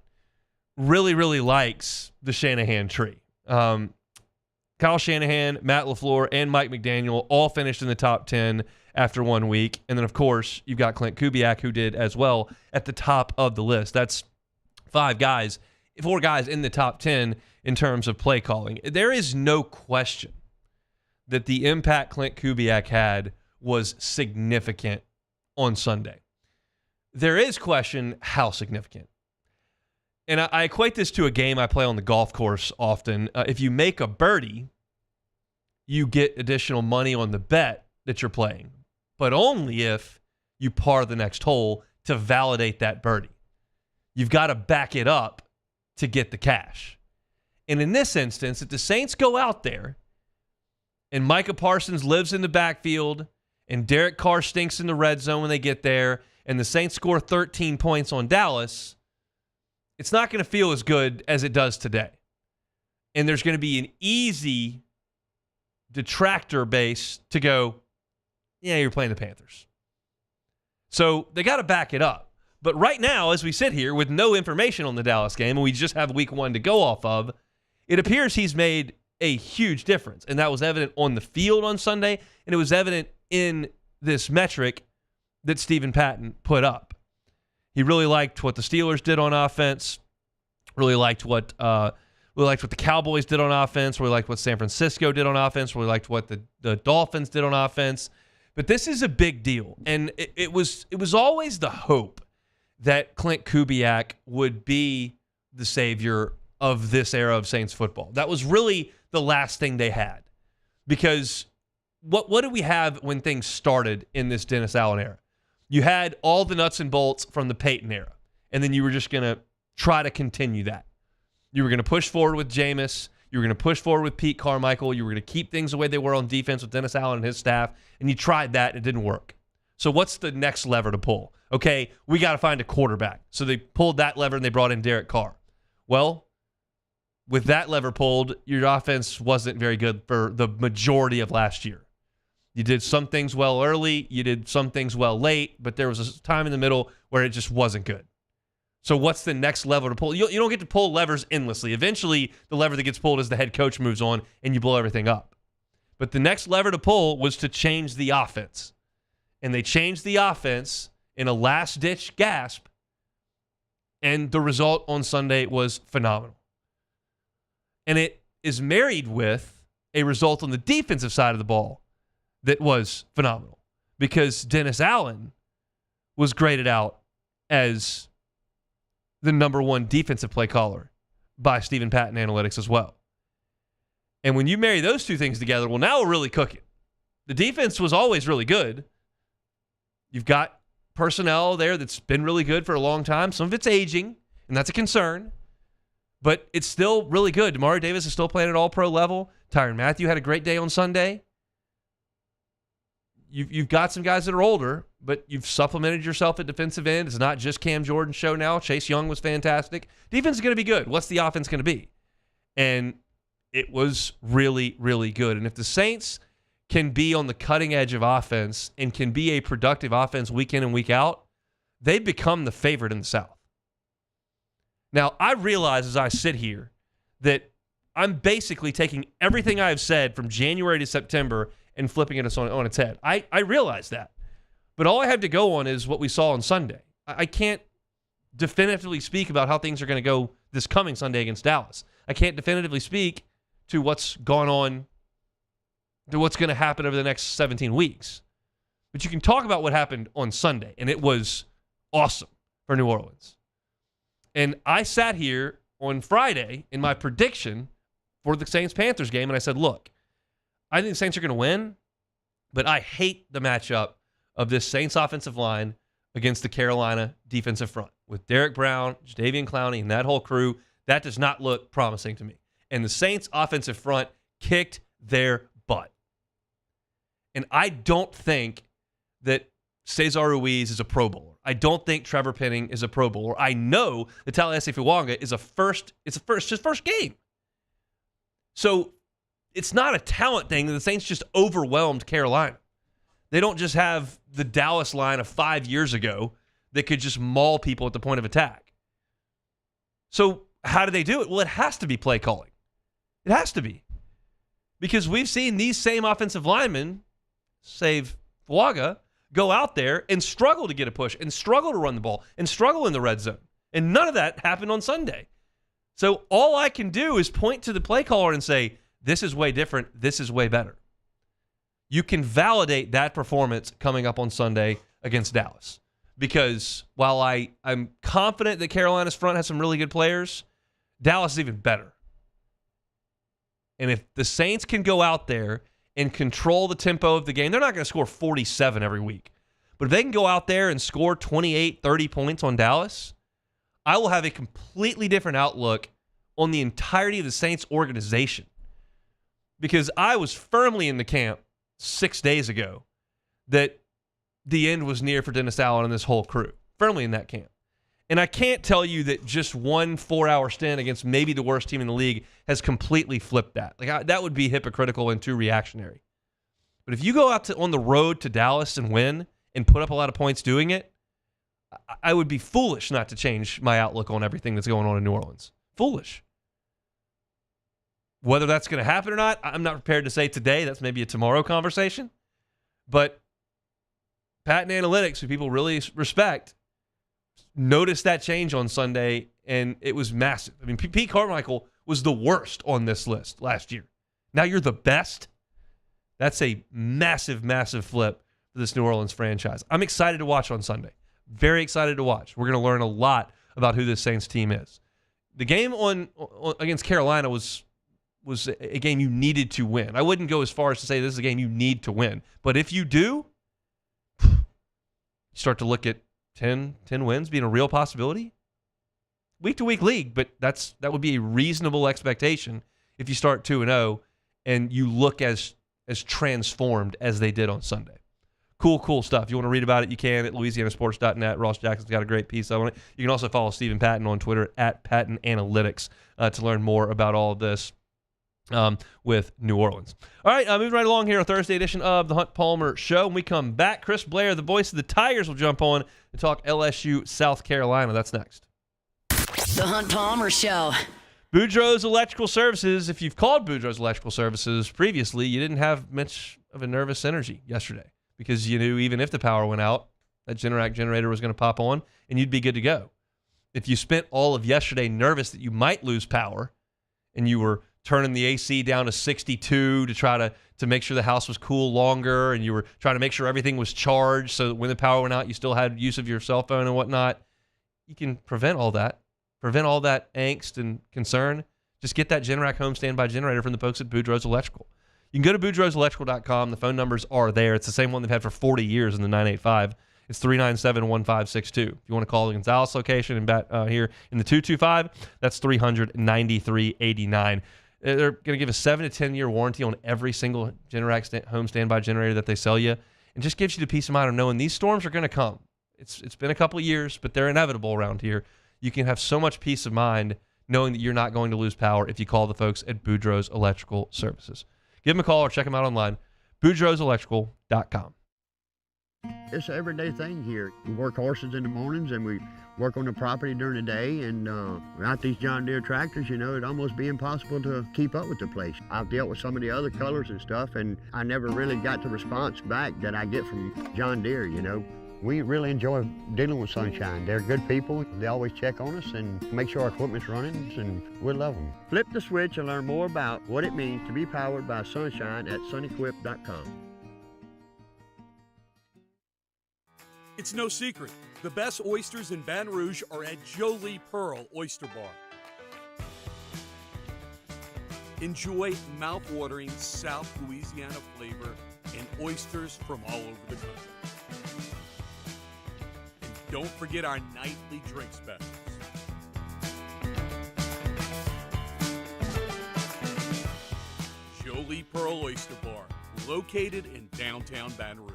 really, really likes the Shanahan tree. Kyle Shanahan, Matt LaFleur, and Mike McDaniel all finished in the top 10 after 1 week. And then, of course, you've got Clint Kubiak, who did as well at the top of the list. That's 4 guys in the top 10 in terms of play calling. There is no question that the impact Clint Kubiak had was significant on Sunday. There is question how significant. And I equate this to a game I play on the golf course often. If you make a birdie, you get additional money on the bet that you're playing, but only if you par the next hole to validate that birdie. You've got to back it up to get the cash. And in this instance, if the Saints go out there and Micah Parsons lives in the backfield and Derek Carr stinks in the red zone when they get there, and the Saints score 13 points on Dallas, it's not going to feel as good as it does today. And there's going to be an easy detractor base to go, yeah, you're playing the Panthers. So they got to back it up. But right now, as we sit here with no information on the Dallas game, and we just have week 1 to go off of, it appears he's made a huge difference. And that was evident on the field on Sunday, and it was evident in this metric that Stephen Patton put up. He really liked what the Steelers did on offense, really liked what the Cowboys did on offense, really liked what San Francisco did on offense, really liked what the Dolphins did on offense. But this is a big deal, and it was always the hope that Clint Kubiak would be the savior of this era of Saints football. That was really the last thing they had. Because what did we have when things started in this Dennis Allen era? You had all the nuts and bolts from the Peyton era, and then you were just going to try to continue that. You were going to push forward with Jameis. You were going to push forward with Pete Carmichael. You were going to keep things the way they were on defense with Dennis Allen and his staff, and you tried that, and it didn't work. So what's the next lever to pull? Okay, we got to find a quarterback. So they pulled that lever, and they brought in Derek Carr. Well, with that lever pulled, your offense wasn't very good for the majority of last year. You did some things well early, you did some things well late, but there was a time in the middle where it just wasn't good. So what's the next lever to pull? You don't get to pull levers endlessly. Eventually, the lever that gets pulled is the head coach moves on and you blow everything up. But the next lever to pull was to change the offense. And they changed the offense in a last-ditch gasp, and the result on Sunday was phenomenal. And it is married with a result on the defensive side of the ball that was phenomenal, because Dennis Allen was graded out as the number 1 defensive play caller by Stephen Patton Analytics as well. And when you marry those two things together, well, now we're really cooking. The defense was always really good. You've got personnel there that's been really good for a long time. Some of it's aging, and that's a concern. But it's still really good. Damari Davis is still playing at all-pro level. Tyrann Mathieu had a great day on Sunday. You've got some guys that are older, but you've supplemented yourself at defensive end. It's not just Cam Jordan's show now. Chase Young was fantastic. Defense is going to be good. What's the offense going to be? And it was really, really good. And if the Saints can be on the cutting edge of offense and can be a productive offense week in and week out, they become the favorite in the South. Now, I realize as I sit here that I'm basically taking everything I've said from January to September and flipping it on its head. I realize that. But all I have to go on is what we saw on Sunday. I can't definitively speak about how things are going to go this coming Sunday against Dallas. I can't definitively speak to what's gone on, to what's going to happen over the next 17 weeks. But you can talk about what happened on Sunday, and it was awesome for New Orleans. And I sat here on Friday in my prediction for the Saints-Panthers game, and I said, look, I think the Saints are going to win, but I hate the matchup of this Saints offensive line against the Carolina defensive front. With Derek Brown, Jadeveon Clowney, and that whole crew, that does not look promising to me. And the Saints offensive front kicked their butt. And I don't think that Cesar Ruiz is a Pro Bowler. I don't think Trevor Penning is a Pro Bowler. I know that Tallahassee Fuanga is his first game. So it's not a talent thing. The Saints just overwhelmed Carolina. They don't just have the Dallas line of 5 years ago that could just maul people at the point of attack. So how do they do it? Well, it has to be play calling. It has to be. Because we've seen these same offensive linemen, save Fuaga, go out there and struggle to get a push and struggle to run the ball and struggle in the red zone. And none of that happened on Sunday. So all I can do is point to the play caller and say, this is way different. This is way better. You can validate that performance coming up on Sunday against Dallas. Because while I'm confident that Carolina's front has some really good players, Dallas is even better. And if the Saints can go out there and control the tempo of the game, they're not going to score 47 every week. But if they can go out there and score 28, 30 points on Dallas, I will have a completely different outlook on the entirety of the Saints organization. Because I was firmly in the camp 6 days ago that the end was near for Dennis Allen and this whole crew, firmly in that camp. And I can't tell you that just one 4-hour stint against maybe the worst team in the league has completely flipped that. That would be hypocritical and too reactionary. But if you go out on the road to Dallas and win and put up a lot of points doing it, I would be foolish not to change my outlook on everything that's going on in New Orleans. Foolish. Whether that's going to happen or not, I'm not prepared to say today. That's maybe a tomorrow conversation. But Pat and Analytics, who people really respect, noticed that change on Sunday, and it was massive. I mean, Pete Carmichael was the worst on this list last year. Now you're the best? That's a massive, massive flip for this New Orleans franchise. I'm excited to watch on Sunday. Very excited to watch. We're going to learn a lot about who this Saints team is. The game on against Carolina was a game you needed to win. I wouldn't go as far as to say this is a game you need to win. But if you do, you start to look at 10 wins being a real possibility. Week-to-week league, but that would be a reasonable expectation if you start 2-0 and you look as transformed as they did on Sunday. Cool stuff. If you want to read about it, you can at louisianasports.net. Ross Jackson's got a great piece on it. You can also follow Stephen Patton on Twitter at Patton Analytics to learn more about all of this with New Orleans. All right, moving right along here, a Thursday edition of the Hunt Palmer Show. When we come back, Chris Blair, the voice of the Tigers, will jump on and talk LSU, South Carolina. That's next. The Hunt Palmer Show. Boudreaux's Electrical Services. If you've called Boudreaux's Electrical Services previously, you didn't have much of a nervous energy yesterday because you knew even if the power went out, that Generac generator was going to pop on and you'd be good to go. If you spent all of yesterday nervous that you might lose power and you were turning the AC down to 62 to try to make sure the house was cool longer and you were trying to make sure everything was charged so that when the power went out, you still had use of your cell phone and whatnot, you can prevent all that angst and concern. Just get that Generac home standby generator from the folks at Boudreaux's Electrical. You can go to boudreauxelectrical.com. The phone numbers are there. It's the same one they've had for 40 years in the 985. It's 397-1562. If you want to call the Gonzales location and here in the 225, that's 393-89. They're going to give a 7 to 10 year warranty on every single Generac home standby generator that they sell you, and just gives you the peace of mind of knowing these storms are going to come. It's been a couple of years, but they're inevitable around here. You can have so much peace of mind knowing that you're not going to lose power if you call the folks at Boudreaux's Electrical Services. Give them a call or check them out online, boudreauxelectrical.com. It's an everyday thing here. We work horses in the mornings and we work on the property during the day, and without these John Deere tractors, it'd almost be impossible to keep up with the place. I've dealt with some of the other colors and stuff, and I never really got the response back that I get from John Deere, We really enjoy dealing with Sunshine. They're good people. They always check on us and make sure our equipment's running, and we love them. Flip the switch and learn more about what it means to be powered by Sunshine at sunequip.com. It's no secret. The best oysters in Baton Rouge are at Jolie Pearl Oyster Bar. Enjoy mouth-watering South Louisiana flavor and oysters from all over the country. Don't forget our nightly drink specials. Jolie Pearl Oyster Bar, located in downtown Baton Rouge.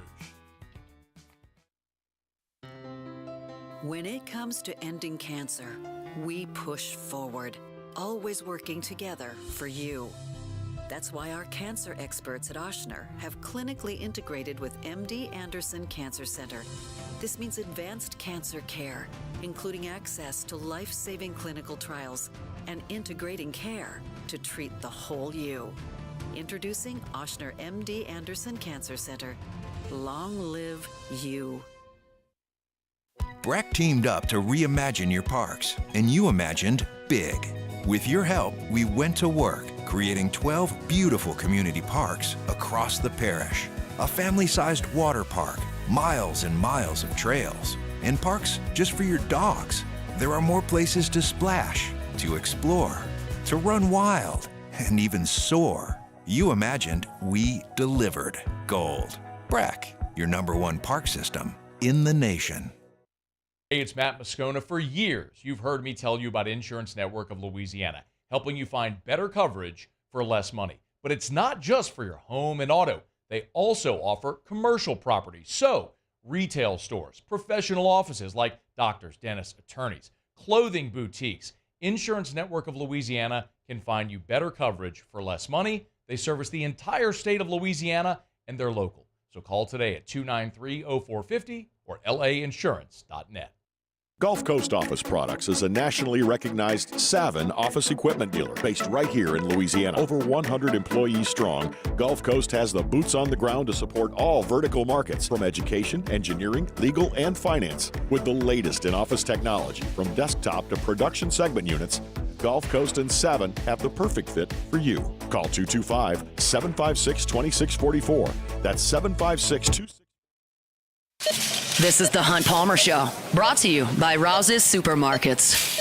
When it comes to ending cancer, we push forward, always working together for you. That's why our cancer experts at Ochsner have clinically integrated with MD Anderson Cancer Center. This means advanced cancer care, including access to life-saving clinical trials and integrating care to treat the whole you. Introducing Ochsner MD Anderson Cancer Center. Long live you. Breck teamed up to reimagine your parks, and you imagined big. With your help, we went to work, creating 12 beautiful community parks across the parish. A family-sized water park, miles and miles of trails, and parks just for your dogs. There are more places to splash, to explore, to run wild, and even soar. You imagined, we delivered. Gold. Breck, your #1 park system in the nation. Hey, it's Matt Moscona. For years, you've heard me tell you about Insurance Network of Louisiana, helping you find better coverage for less money. But it's not just for your home and auto. They also offer commercial property, so retail stores, professional offices like doctors, dentists, attorneys, clothing boutiques. Insurance Network of Louisiana can find you better coverage for less money. They service the entire state of Louisiana, and they're local. So call today at 293-0450 or lainsurance.net. Gulf Coast Office Products is a nationally recognized Savin office equipment dealer based right here in Louisiana. Over 100 employees strong, Gulf Coast has the boots on the ground to support all vertical markets, from education, engineering, legal, and finance. With the latest in office technology, from desktop to production segment units, Gulf Coast and Savin have the perfect fit for you. Call 225-756-2644. That's 756-2644. This is the Hunt Palmer Show, brought to you by Rouse's Supermarkets.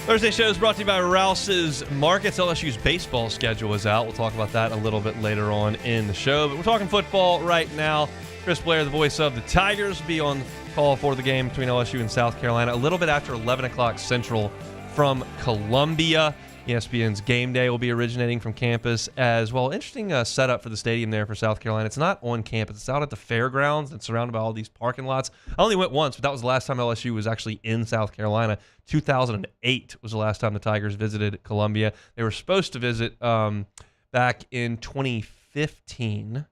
Thursday show is brought to you by Rouse's Markets. LSU's baseball schedule is out. We'll talk about that a little bit later on in the show. But we're talking football right now. Chris Blair, the voice of the Tigers, will be on call for the game between LSU and South Carolina a little bit after 11 o'clock Central from Columbia. ESPN's Game Day will be originating from campus as well. Interesting setup for the stadium there for South Carolina. It's not on campus. It's out at the fairgrounds and surrounded by all these parking lots. I only went once, but that was the last time LSU was actually in South Carolina. 2008 was the last time the Tigers visited Columbia. They were supposed to visit back in 2015. I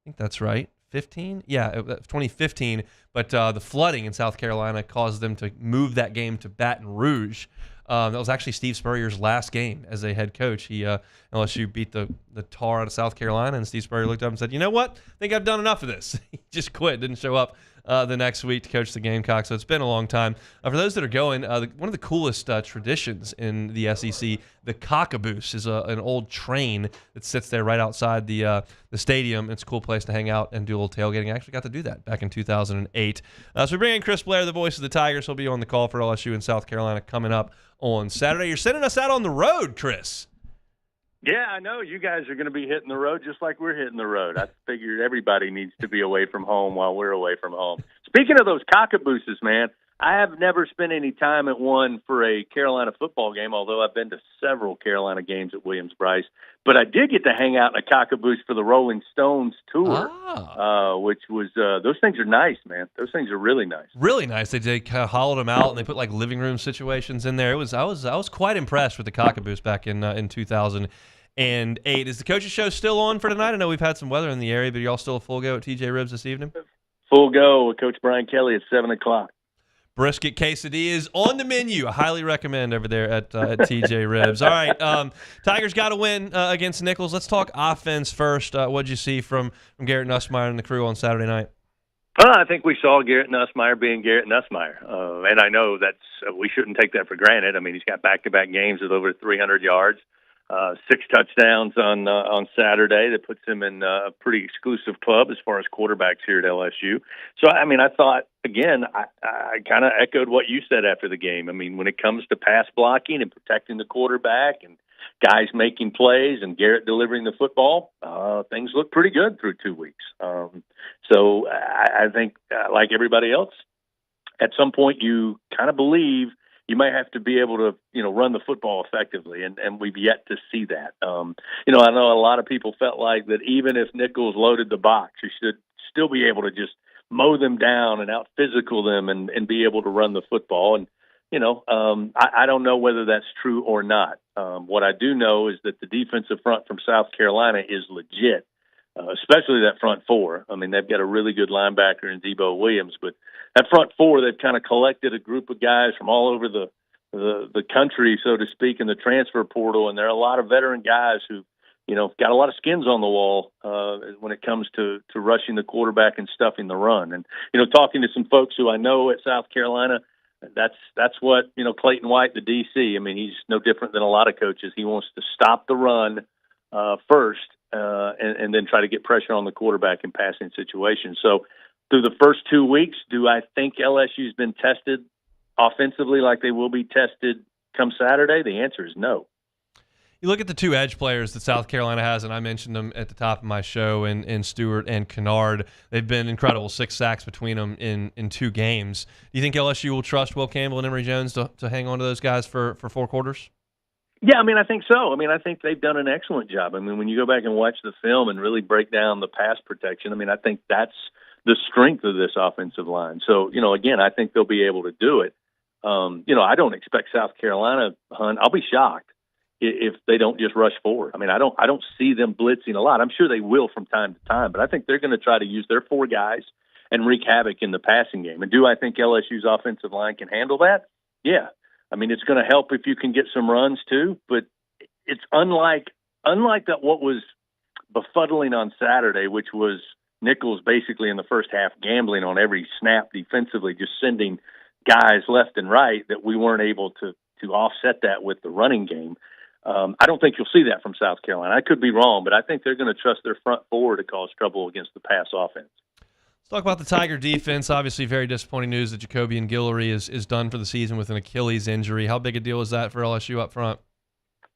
think that's right. 15? Yeah, 2015. But the flooding in South Carolina caused them to move that game to Baton Rouge. That was actually Steve Spurrier's last game as a head coach. LSU beat the tar out of South Carolina, and Steve Spurrier looked up and said, "You know what? I think I've done enough of this." He just quit, didn't show up the next week to coach the Gamecocks. So it's been a long time. For those that are going, one of the coolest traditions in the SEC, the Cockaboose, is an old train that sits there right outside the stadium. It's a cool place to hang out and do a little tailgating. I actually got to do that back in 2008. So we bring in Chris Blair, the voice of the Tigers. He'll be on the call for LSU in South Carolina coming up on Saturday. You're sending us out on the road, Chris. Yeah, I know. You guys are going to be hitting the road just like we're hitting the road. I figured everybody needs to be away from home while we're away from home. Speaking of those cockabooses, man, I have never spent any time at one for a Carolina football game, although I've been to several Carolina games at Williams-Brice. But I did get to hang out in a cockaboose for the Rolling Stones tour, which was those things are nice, man. Those things are really nice. Really nice. They kind of hollowed them out and they put like living room situations in there. I was quite impressed with the cockaboose back in 2008. Is the coach's show still on for tonight? I know we've had some weather in the area, but y'all still a full go at TJ Ribs this evening? Full go with Coach Brian Kelly at 7 o'clock. Brisket quesadillas on the menu. I highly recommend over there at TJ Ribs. All right, Tigers got to win against Nichols. Let's talk offense first. What did you see from Garrett Nussmeier and the crew on Saturday night? I think we saw Garrett Nussmeier being Garrett Nussmeier, and I know we shouldn't take that for granted. I mean, he's got back-to-back games with over 300 yards. 6 touchdowns on Saturday. That puts him in a pretty exclusive club as far as quarterbacks here at LSU. So, I mean, I thought, again, I kind of echoed what you said after the game. I mean, when it comes to pass blocking and protecting the quarterback and guys making plays and Garrett delivering the football, things look pretty good through 2 weeks. So I think, like everybody else, at some point you kind of believe you might have to be able to, run the football effectively, and we've yet to see that. I know a lot of people felt like that even if Nichols loaded the box, he should still be able to just mow them down and out-physical them and be able to run the football. And, I don't know whether that's true or not. What I do know is that the defensive front from South Carolina is legit, especially that front four. I mean, they've got a really good linebacker in Debo Williams, but that front four, they've kind of collected a group of guys from all over the country, so to speak, in the transfer portal, and there are a lot of veteran guys who, got a lot of skins on the wall when it comes to rushing the quarterback and stuffing the run. And, talking to some folks who I know at South Carolina, that's what, Clayton White, the DC, I mean, he's no different than a lot of coaches. He wants to stop the run first and then try to get pressure on the quarterback in passing situations. So through the first 2 weeks, do I think LSU's been tested offensively like they will be tested come Saturday? The answer is no. You look at the two edge players that South Carolina has, and I mentioned them at the top of my show, in Stewart and Kennard. They've been incredible, 6 sacks between them in 2 games. Do you think LSU will trust Will Campbell and Emory Jones to hang on to those guys for 4 quarters? Yeah, I mean, I think so. I mean, I think they've done an excellent job. I mean, when you go back and watch the film and really break down the pass protection, I mean, I think that's the strength of this offensive line. So, again, I think they'll be able to do it. I don't expect South Carolina, Hunt. I'll be shocked if they don't just rush forward. I mean, I don't see them blitzing a lot. I'm sure they will from time to time, but I think they're going to try to use their 4 guys and wreak havoc in the passing game. And do I think LSU's offensive line can handle that? Yeah. I mean, it's going to help if you can get some runs too, but it's unlike that what was befuddling on Saturday, which was Nichols basically in the first half gambling on every snap defensively, just sending guys left and right, that we weren't able to offset that with the running game. I don't think you'll see that from South Carolina. I could be wrong, but I think they're going to trust their front four to cause trouble against the pass offense. Let's talk about the Tiger defense. Obviously, very disappointing news that Jacoby and Guillory is done for the season with an Achilles injury. How big a deal is that for LSU up front?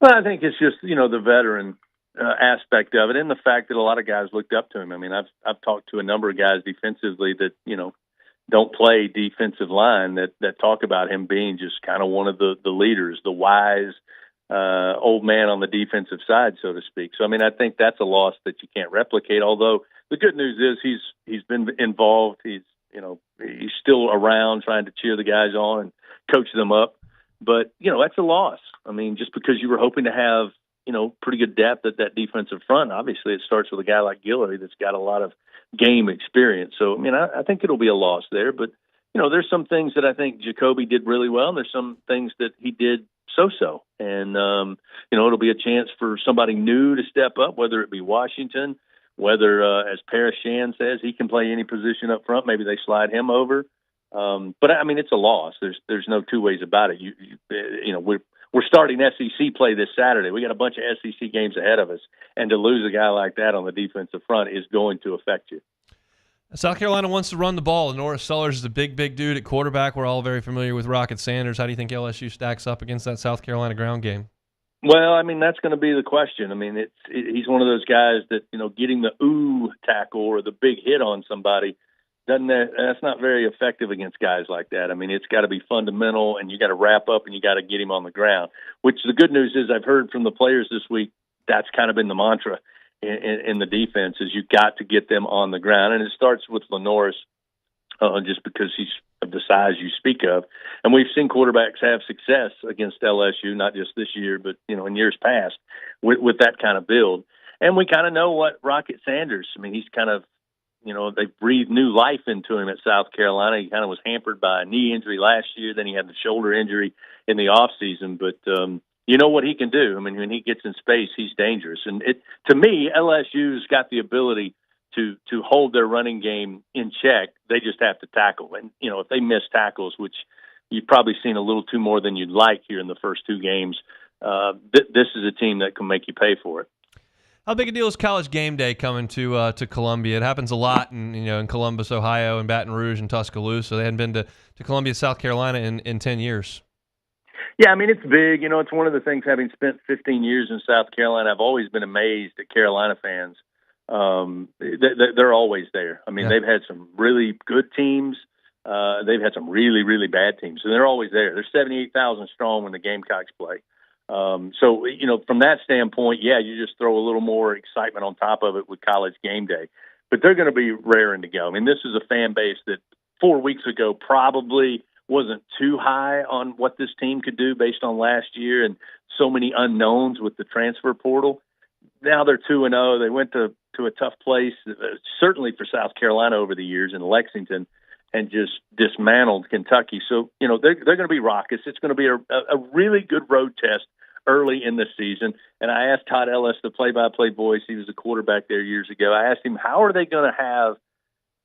Well, I think it's just, the veteran aspect of it, and the fact that a lot of guys looked up to him. I mean, I've talked to a number of guys defensively that, don't play defensive line that talk about him being just kind of one of the leaders, the wise old man on the defensive side, so to speak. So, I mean, I think that's a loss that you can't replicate. Although the good news is he's been involved. He's still around trying to cheer the guys on and coach them up. But, that's a loss. I mean, just because you were hoping to have, pretty good depth at that defensive front, obviously it starts with a guy like Guillory that's got a lot of game experience. So, I mean, I think it'll be a loss there. But, there's some things that I think Jacoby did really well, and there's some things that he did so-so. And, it'll be a chance for somebody new to step up, whether it be Washington, whether, as Paris Shan says, he can play any position up front. Maybe they slide him over. But, I mean, it's a loss. There's no two ways about it. We're starting SEC play this Saturday. We got a bunch of SEC games ahead of us, and to lose a guy like that on the defensive front is going to affect you. South Carolina wants to run the ball. Norris Sellers is a big dude at quarterback. We're all very familiar with Rocket Sanders. How do you think LSU stacks up against that South Carolina ground game? Well, I mean, that's going to be the question. I mean, he's one of those guys that, getting the ooh tackle or the big hit on somebody, that's not very effective against guys like that. I mean, it's got to be fundamental, and you got to wrap up, and you got to get him on the ground. Which the good news is, I've heard from the players this week, that's kind of been the mantra in the defense, is you got to get them on the ground, and it starts with Norris, just because he's of the size you speak of, and we've seen quarterbacks have success against LSU, not just this year, but in years past, with that kind of build. And we kind of know what Rocket Sanders. I mean, he's kind of. They breathed new life into him at South Carolina. He kind of was hampered by a knee injury last year. Then he had the shoulder injury in the offseason. But you know what he can do. I mean, when he gets in space, he's dangerous. And to me, LSU's got the ability to hold their running game in check. They just have to tackle. And, if they miss tackles, which you've probably seen a little too more than you'd like here in the first 2 games, this is a team that can make you pay for it. How big a deal is College Game Day coming to Columbia? It happens a lot in Columbus, Ohio, and Baton Rouge and Tuscaloosa. They hadn't been to Columbia, South Carolina in 10 years. Yeah, I mean, it's big. It's one of the things, having spent 15 years in South Carolina, I've always been amazed at Carolina fans. They're always there. I mean, They've had some really good teams. They've had some really, really bad teams, and they're always there. They're 78,000 strong when the Gamecocks play. So, from that standpoint, yeah, you just throw a little more excitement on top of it with College Game Day. But they're going to be raring to go. I mean, this is a fan base that 4 weeks ago probably wasn't too high on what this team could do based on last year and so many unknowns with the transfer portal. Now they're 2-0. They went to a tough place, certainly for South Carolina over the years in Lexington, and just dismantled Kentucky. So, they're going to be raucous. It's going to be a really good road test early in the season. And I asked Todd Ellis, the play-by-play voice, he was a quarterback there years ago. I asked him, how are they going to have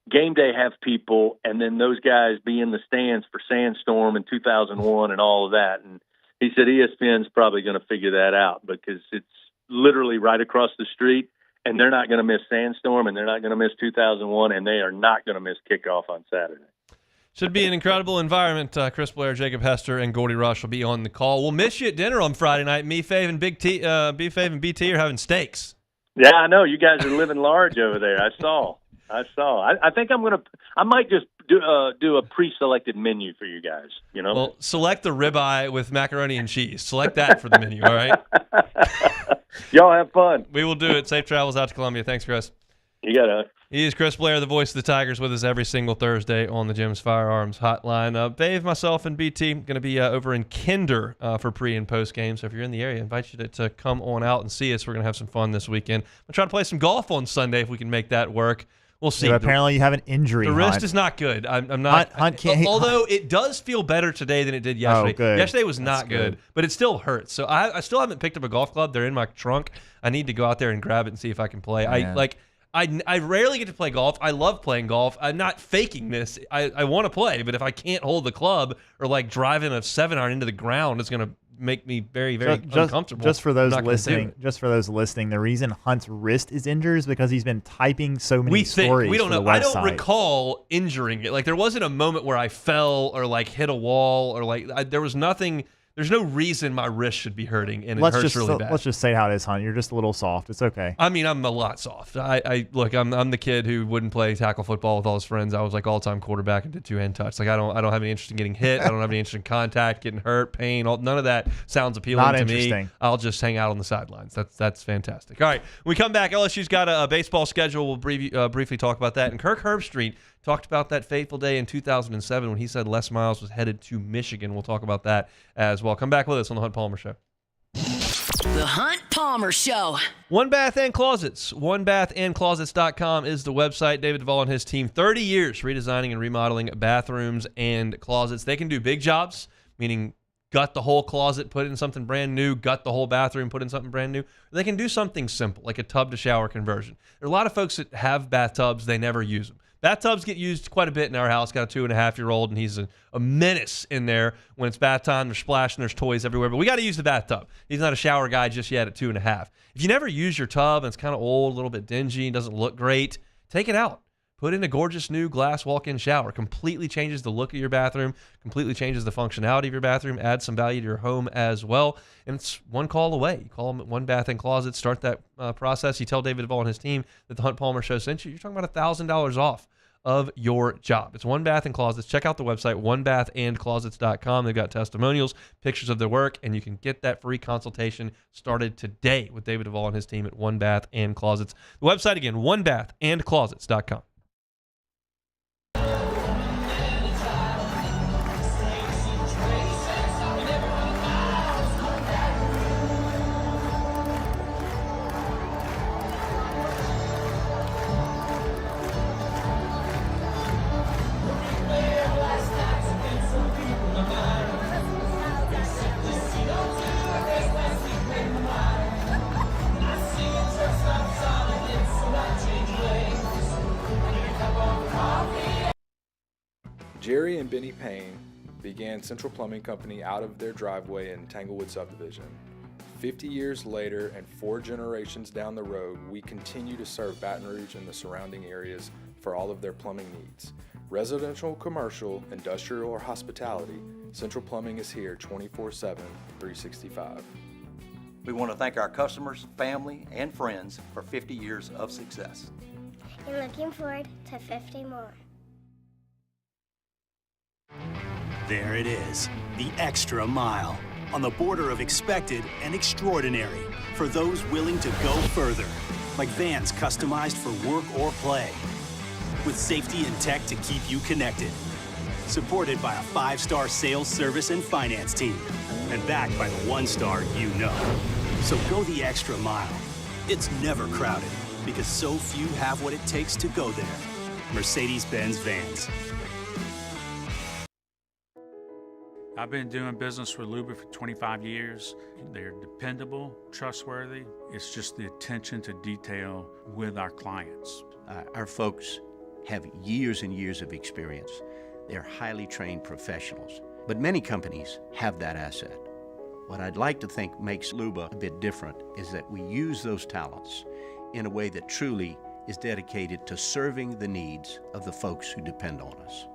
game day have people and then those guys be in the stands for Sandstorm in 2001 and all of that? And he said ESPN's probably going to figure that out because it's literally right across the street. and they're not going to miss Sandstorm, and they're not going to miss 2001, and they are not going to miss kickoff on Saturday. Should be an incredible environment. Chris Blair, Jacob Hester, and Gordy Rush will be on the call. We'll miss you at dinner on Friday night. Me, Fave, and B-Fave and BT are having steaks. Yeah, I know. You guys are living large over there. I saw. I think I might just do a pre-selected menu for you guys. You know. Well, select the ribeye with macaroni and cheese. Select that for the menu. All right. Y'all have fun. We will do it. Safe travels out to Columbia. Thanks, Chris. You got it. He is Chris Blair, the voice of the Tigers, with us every single Thursday on the Jim's Firearms Hotline. Dave, myself, and BT going to be over in Kinder for pre- and post-game. So if you're in the area, I invite you to come on out and see us. We're going to have some fun this weekend. I'm going to try to play some golf on Sunday if we can make that work. We'll see. Yeah, apparently you have an injury. The wrist is not good. I'm not. Hunt although it does feel better today than it did yesterday. Oh, good. Yesterday was not good, but it still hurts. So I still haven't picked up a golf club. They're in my trunk. I need to go out there and grab it and see if I can play. I rarely get to play golf. I love playing golf. I'm not faking this. I want to play, but if I can't hold the club or like driving a 7-iron into the ground, it's going to make me very, very uncomfortable. Just for those listening, the reason Hunt's wrist is injured is because he's been typing so many stories. We don't know. I don't recall injuring it. Like there wasn't a moment where I fell or like hit a wall or like there was nothing. There's no reason my wrist should be hurting, and it hurts really bad. Let's just say how it is, Hunt. You're just a little soft. It's okay. I mean, I'm a lot soft. I'm the kid who wouldn't play tackle football with all his friends. I was like all-time quarterback and did two-hand touch. Like I don't have any interest in getting hit. I don't have any interest in contact, getting hurt, pain. None of that sounds appealing to me. I'll just hang out on the sidelines. That's fantastic. All right, when we come back, LSU's got a baseball schedule. We'll briefly talk about that. And Kirk Herbstreit talked about that fateful day in 2007 when he said Les Miles was headed to Michigan. We'll talk about that as well. Come back with us on the Hunt Palmer Show. The Hunt Palmer Show. One Bath and Closets. OneBathAndClosets.com is the website. David Duvall and his team, 30 years redesigning and remodeling bathrooms and closets. They can do big jobs, meaning gut the whole closet, put in something brand new, gut the whole bathroom, put in something brand new. They can do something simple, like a tub-to-shower conversion. There are a lot of folks that have bathtubs, they never use them. Bathtubs get used quite a bit in our house. Got a 2.5-year-old, and he's a menace in there. When it's bath time, they're splashing, there's toys everywhere. But we got to use the bathtub. He's not a shower guy just yet at 2.5. If you never use your tub and it's kind of old, a little bit dingy, doesn't look great, take it out. Put in a gorgeous new glass walk-in shower. Completely changes the look of your bathroom, completely changes the functionality of your bathroom, adds some value to your home as well. And it's one call away. You call them at One Bath and Closet, start that process. You tell David Duvall and his team that the Hunt Palmer Show sent you. You're talking about $1,000 off of your job. It's One Bath and Closets. Check out the website, onebathandclosets.com. They've got testimonials, pictures of their work, and you can get that free consultation started today with David Duvall and his team at One Bath and Closets. The website again, onebathandclosets.com. Jerry and Benny Payne began Central Plumbing Company out of their driveway in Tanglewood Subdivision. 50 years later and 4 generations down the road, we continue to serve Baton Rouge and the surrounding areas for all of their plumbing needs. Residential, commercial, industrial, or hospitality, Central Plumbing is here 24/7, 365. We want to thank our customers, family, and friends for 50 years of success. And looking forward to 50 more. There it is, the extra mile, on the border of expected and extraordinary, for those willing to go further, like vans customized for work or play, with safety and tech to keep you connected, supported by a 5-star sales, service, and finance team, and backed by the 1-star you know. So go the extra mile. It's never crowded, because so few have what it takes to go there. Mercedes-Benz Vans. I've been doing business with Luba for 25 years. They're dependable, trustworthy. It's just the attention to detail with our clients. Our folks have years and years of experience. They're highly trained professionals, but many companies have that asset. What I'd like to think makes Luba a bit different is that we use those talents in a way that truly is dedicated to serving the needs of the folks who depend on us.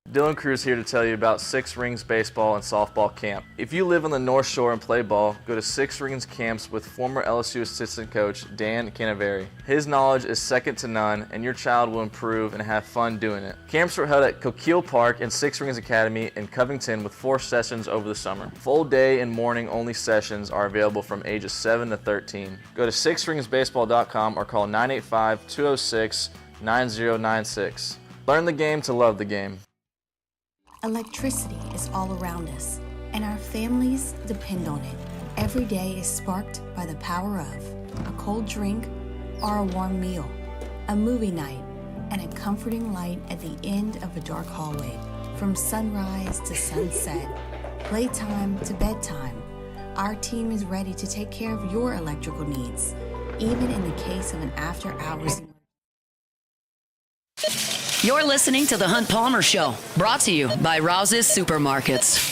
Dylan Cruz here to tell you about Six Rings Baseball and Softball Camp. If you live on the North Shore and play ball, go to Six Rings Camps with former LSU assistant coach Dan Canaveri. His knowledge is second to none, and your child will improve and have fun doing it. Camps were held at Coquille Park and Six Rings Academy in Covington with 4 sessions over the summer. Full day and morning only sessions are available from ages 7 to 13. Go to sixringsbaseball.com or call 985-206-9096. Learn the game to love the game. Electricity is all around us, and our families depend on it. Every day is sparked by the power of a cold drink or a warm meal, a movie night, and a comforting light at the end of a dark hallway. From sunrise to sunset, playtime to bedtime, our team is ready to take care of your electrical needs, even in the case of an after-hours. You're listening to The Hunt Palmer Show, brought to you by Rouse's Supermarkets.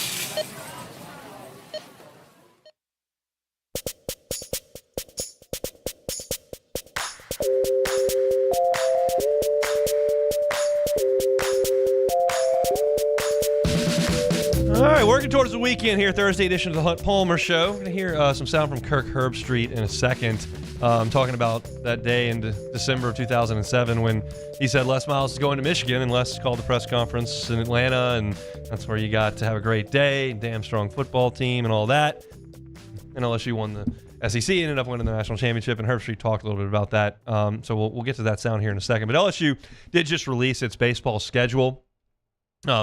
All right, working towards the weekend here, Thursday edition of The Hunt Palmer Show. We're going to hear some sound from Kirk Herbstreit in a second. Talking about that day in December of 2007 when he said Les Miles is going to Michigan, and Les called the press conference in Atlanta, and that's where you got to have a great day, damn strong football team and all that. And LSU won the SEC, ended up winning the national championship, and Herbstreit talked a little bit about that. So we'll get to that sound here in a second. But LSU did just release its baseball schedule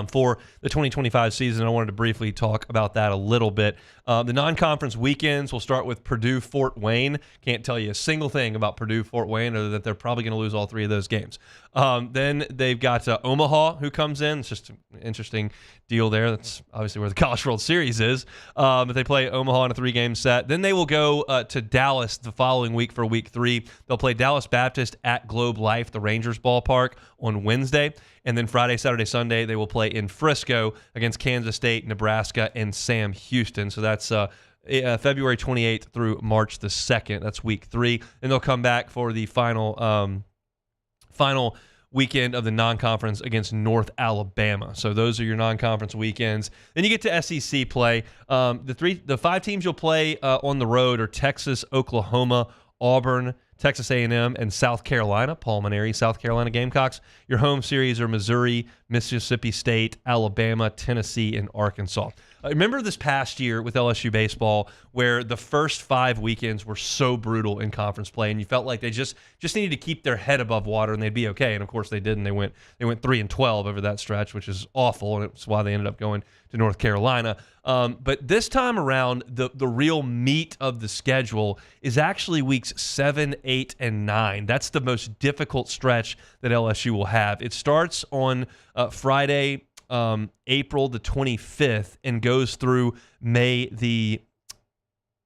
for the 2025 season. I wanted to briefly talk about that a little bit. The non-conference weekends will start with Purdue-Fort Wayne. Can't tell you a single thing about Purdue-Fort Wayne other than that they're probably going to lose all 3 of those games. Then they've got Omaha, who comes in. It's just an interesting deal there. That's obviously where the College World Series is. But they play Omaha in a 3-game set. Then they will go to Dallas the following week for week 3. They'll play Dallas Baptist at Globe Life, the Rangers ballpark, on Wednesday. And then Friday, Saturday, Sunday, they will play in Frisco against Kansas State, Nebraska, and Sam Houston. So that's February 28th through March the 2nd. That's week 3. And they'll come back for the final weekend of the non-conference against North Alabama. So those are your non-conference weekends. Then you get to SEC play. The 5 teams you'll play on the road are Texas, Oklahoma, Auburn, Texas A&M, and South Carolina, Pulmonary, South Carolina Gamecocks. Your home series are Missouri, Mississippi State, Alabama, Tennessee, and Arkansas. Remember this past year with LSU baseball where the first 5 weekends were so brutal in conference play, and you felt like they just needed to keep their head above water and they'd be okay. And of course they did, and they went 3-12 over that stretch, which is awful, and it's why they ended up going to North Carolina. But this time around, the real meat of the schedule is actually weeks 7, 8, and 9. That's the most difficult stretch that LSU will have. It starts on Friday, April the 25th, and goes through May the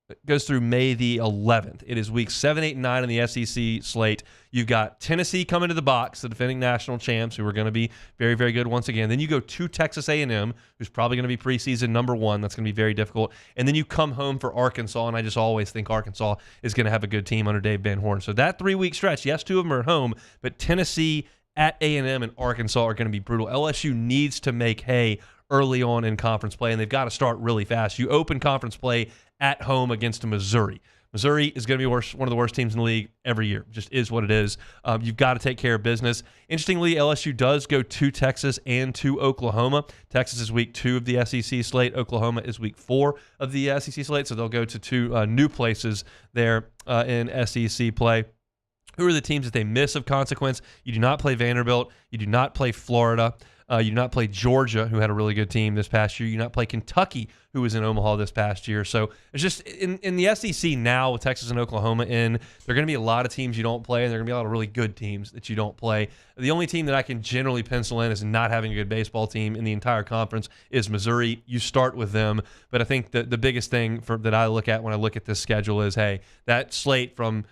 11th. It is weeks 7, 8, and 9 in the SEC slate. You've got Tennessee coming to the box, the defending national champs, who are going to be very, very good once again. Then you go to Texas A&M, who's probably going to be preseason number 1. That's going to be very difficult. And then you come home for Arkansas, and I just always think Arkansas is going to have a good team under Dave Van Horn. So that 3-week stretch, yes, 2 of them are at home, but Tennessee, at A&M, and Arkansas are going to be brutal. LSU needs to make hay early on in conference play, and they've got to start really fast. You open conference play at home against Missouri. Missouri is going to be one of the worst teams in the league every year. Just is what it is. You've got to take care of business. Interestingly, LSU does go to Texas and to Oklahoma. Texas is week 2 of the SEC slate. Oklahoma is week 4 of the SEC slate, so they'll go to 2 new places there in SEC play. Who are the teams that they miss of consequence? You do not play Vanderbilt. You do not play Florida. You do not play Georgia, who had a really good team this past year. You do not play Kentucky, who was in Omaha this past year. So it's just in the SEC now with Texas and Oklahoma in, there are going to be a lot of teams you don't play, and there are going to be a lot of really good teams that you don't play. The only team that I can generally pencil in as not having a good baseball team in the entire conference is Missouri. You start with them. But I think the biggest thing that I look at when I look at this schedule is, hey, that slate from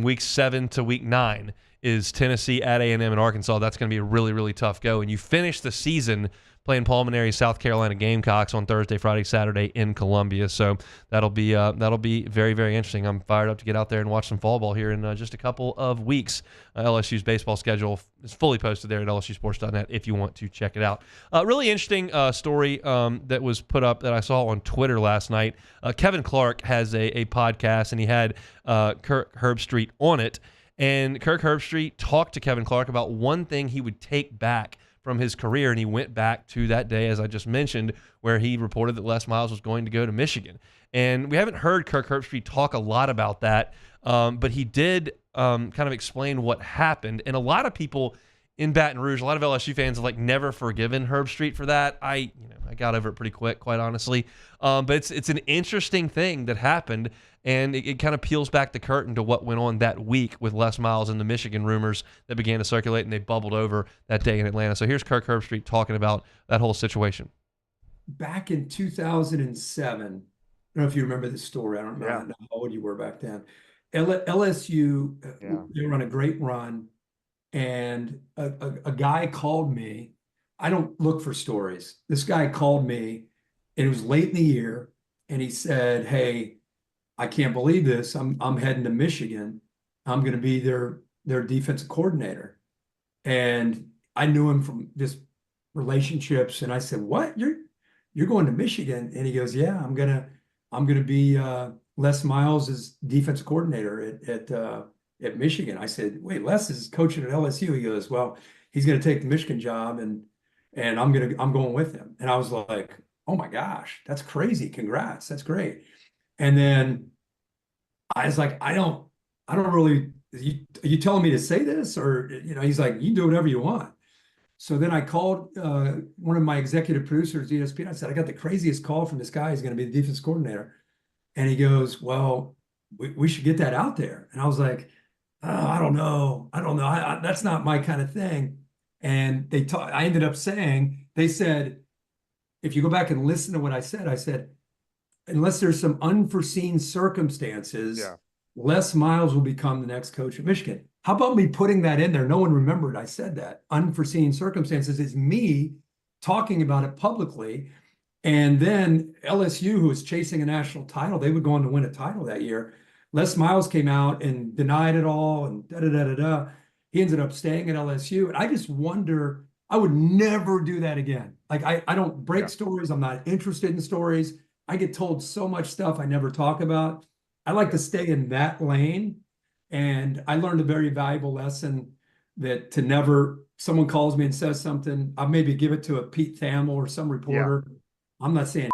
week 7 to week 9 is Tennessee at A&M and Arkansas. That's going to be a really, really tough go. And you finish the season playing Pulmonary South Carolina Gamecocks on Thursday, Friday, Saturday in Columbia. So that'll be very, very interesting. I'm fired up to get out there and watch some fall ball here in just a couple of weeks. LSU's baseball schedule is fully posted there at lsusports.net if you want to check it out. Really interesting story that was put up that I saw on Twitter last night. Kevin Clark has a podcast, and he had Kirk Herbstreit on it. And Kirk Herbstreit talked to Kevin Clark about one thing he would take back from his career, and he went back to that day, as I just mentioned, where he reported that Les Miles was going to go to Michigan. And we haven't heard Kirk Herbstreit talk a lot about that, but he did kind of explain what happened. And a lot of people in Baton Rouge, a lot of LSU fans have never forgiven Herbstreit for that. I got over it pretty quick, quite honestly. But it's an interesting thing that happened, and it kind of peels back the curtain to what went on that week with Les Miles and the Michigan rumors that began to circulate, and they bubbled over that day in Atlanta. So here's Kirk Herbstreit talking about that whole situation. Back in 2007, I don't know if you remember this story. I don't know how old you were back then. LSU, they were on a great run, and a guy called me. I don't look for stories. This guy called me, and it was late in the year, and he said, "Hey, I can't believe this. I'm heading to Michigan. I'm going to be their defensive coordinator." And I knew him from just relationships, and I said, "What? You're going to Michigan?" And he goes, "Yeah, I'm gonna be Les Miles' defensive coordinator at Michigan." I said, "Wait, Les is coaching at LSU." He goes, "Well, he's going to take the Michigan job, and I'm going with him." And I was like, "Oh my gosh, that's crazy! Congrats, that's great." And then I was like, I don't really, are you telling me to say this? Or, he's like, "You do whatever you want." So then I called one of my executive producers, ESPN. I said, "I got the craziest call from this guy. He's going to be the defense coordinator." And he goes, "Well, we should get that out there." And I was like, "Oh, I don't know. That's not my kind of thing." And I ended up saying, they said, if you go back and listen to what I said, unless there's some unforeseen circumstances, Les Miles will become the next coach at Michigan. How about me putting that in there? No one remembered I said that. Unforeseen circumstances is me talking about it publicly. And then LSU, who was chasing a national title, they would go on to win a title that year. Les Miles came out and denied it all and da-da-da-da-da. He ended up staying at LSU. And I just wonder, I would never do that again. I don't break stories. I'm not interested in stories. I get told so much stuff I never talk about. I like to stay in that lane. And I learned a very valuable lesson that to never, someone calls me and says something, I'll maybe give it to a Pete Thamel or some reporter. I'm not saying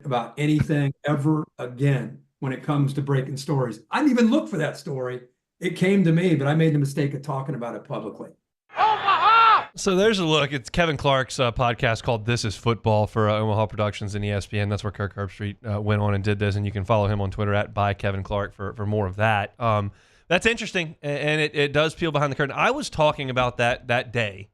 about anything ever again when it comes to breaking stories. I didn't even look for that story. It came to me, but I made the mistake of talking about it publicly. So there's a look. It's Kevin Clark's podcast called This Is Football for Omaha Productions and ESPN. That's where Kirk Herbstreit went on and did this, and you can follow him on Twitter at @ByKevinClark for more of that. That's interesting, and it does peel behind the curtain. I was talking about that day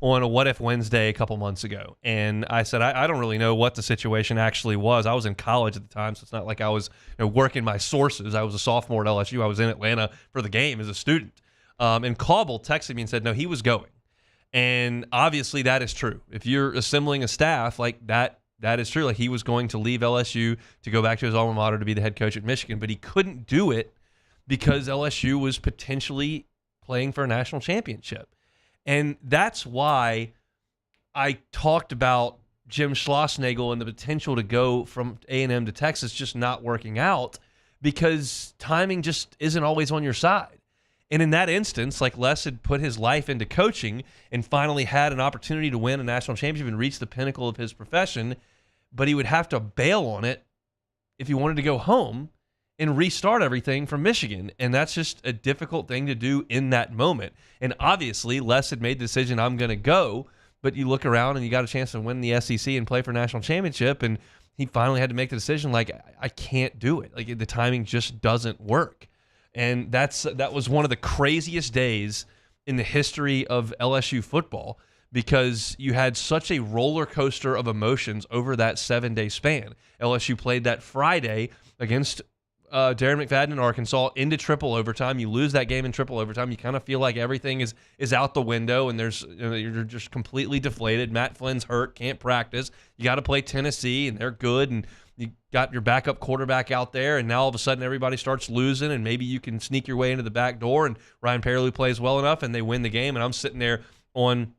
on a What If Wednesday a couple months ago, and I said I don't really know what the situation actually was. I was in college at the time, so it's not like I was working my sources. I was a sophomore at LSU. I was in Atlanta for the game as a student. And Cauble texted me and said, no, he was going. And obviously that is true. If you're assembling a staff like that, that is true. Like he was going to leave LSU to go back to his alma mater to be the head coach at Michigan, but he couldn't do it because LSU was potentially playing for a national championship. And that's why I talked about Jim Schlossnagle and the potential to go from A&M to Texas just not working out because timing just isn't always on your side. And in that instance, like Les had put his life into coaching and finally had an opportunity to win a national championship and reach the pinnacle of his profession, but he would have to bail on it if he wanted to go home and restart everything from Michigan. And that's just a difficult thing to do in that moment. And obviously, Les had made the decision, I'm going to go, but you look around and you got a chance to win the SEC and play for a national championship, and he finally had to make the decision, like, I can't do it. Like, the timing just doesn't work. And that was one of the craziest days in the history of LSU football because you had such a roller coaster of emotions over that 7-day span. LSU played that Friday against Darren McFadden in Arkansas into triple overtime. You lose that game in triple overtime. You kind of feel like everything is out the window, and you're just completely deflated. Matt Flynn's hurt, can't practice. You got to play Tennessee, and they're good, and you got your backup quarterback out there, and now all of a sudden everybody starts losing, and maybe you can sneak your way into the back door, and Ryan Perrilloux plays well enough, and they win the game, and I'm sitting there on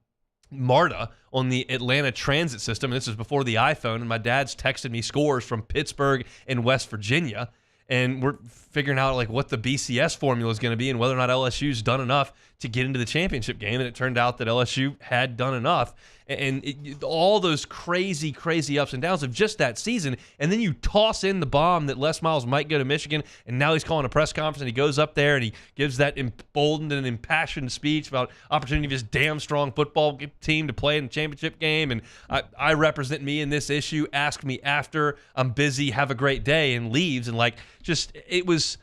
MARTA on the Atlanta transit system, and this is before the iPhone, and my dad's texted me scores from Pittsburgh and West Virginia, and we're figuring out like what the BCS formula is going to be and whether or not LSU's done enough to get into the championship game. And it turned out that LSU had done enough. And all those crazy, crazy ups and downs of just that season. And then you toss in the bomb that Les Miles might go to Michigan, and now he's calling a press conference, and he goes up there and he gives that emboldened and impassioned speech about opportunity of his damn strong football team to play in the championship game. And I represent me in this issue. Ask me after. I'm busy. Have a great day. And leaves. And it was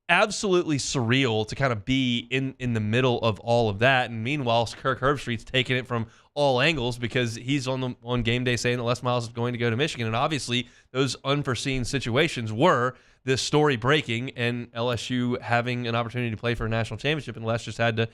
absolutely surreal to kind of be in the middle of all of that. And meanwhile, Kirk Herbstreit's taking it from all angles because he's on game day saying that Les Miles is going to go to Michigan. And obviously those unforeseen situations were this story breaking and LSU having an opportunity to play for a national championship, and Les just had to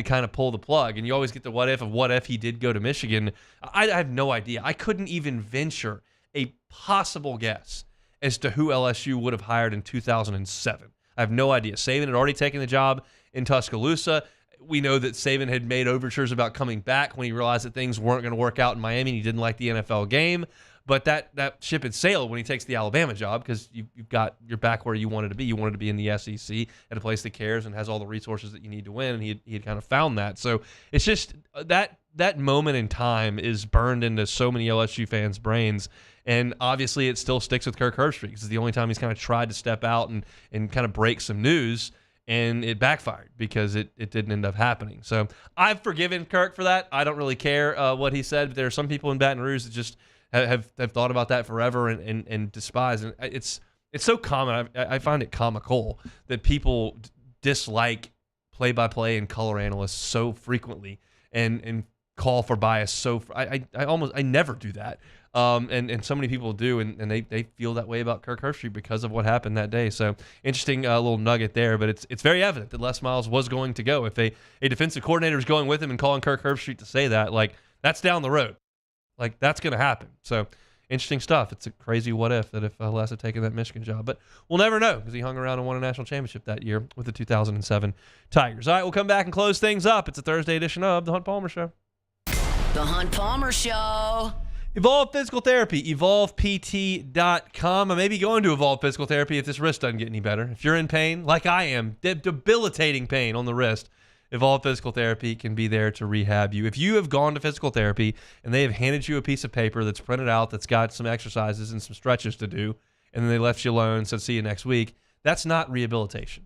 kind of pull the plug. And you always get the what if he did go to Michigan. I have no idea. I couldn't even venture a possible guess as to who LSU would have hired in 2007. I have no idea. Saban had already taken the job in Tuscaloosa. We know that Saban had made overtures about coming back when he realized that things weren't going to work out in Miami and he didn't like the NFL game. But that ship had sailed when he takes the Alabama job because you're back where you wanted to be. You wanted to be in the SEC at a place that cares and has all the resources that you need to win, and he had kind of found that. So it's just that moment in time is burned into so many LSU fans' brains. And obviously it still sticks with Kirk Herbstreit because it's the only time he's kind of tried to step out and kind of break some news, and it backfired because it didn't end up happening. So I've forgiven Kirk for that. I don't really care what he said, but there are some people in Baton Rouge that just have thought about that forever and despise. And it's so common. I find it comical that people dislike play-by-play and color analysts so frequently and call for bias so I never do that. And so many people do, and they feel that way about Kirk Herbstreit because of what happened that day. So interesting little nugget there, but it's very evident that Les Miles was going to go. If a defensive coordinator is going with him and calling Kirk Herbstreit to say that, that's down the road. That's going to happen. So interesting stuff. It's a crazy what if that if Les had taken that Michigan job. But we'll never know because he hung around and won a national championship that year with the 2007 Tigers. All right, we'll come back and close things up. It's a Thursday edition of The Hunt Palmer Show. The Hunt Palmer Show. Evolve Physical Therapy, evolvept.com. I may be going to Evolve Physical Therapy if this wrist doesn't get any better. If you're in pain, like I am, debilitating pain on the wrist, Evolve Physical Therapy can be there to rehab you. If you have gone to physical therapy and they have handed you a piece of paper that's printed out that's got some exercises and some stretches to do, and then they left you alone and said, see you next week, that's not rehabilitation.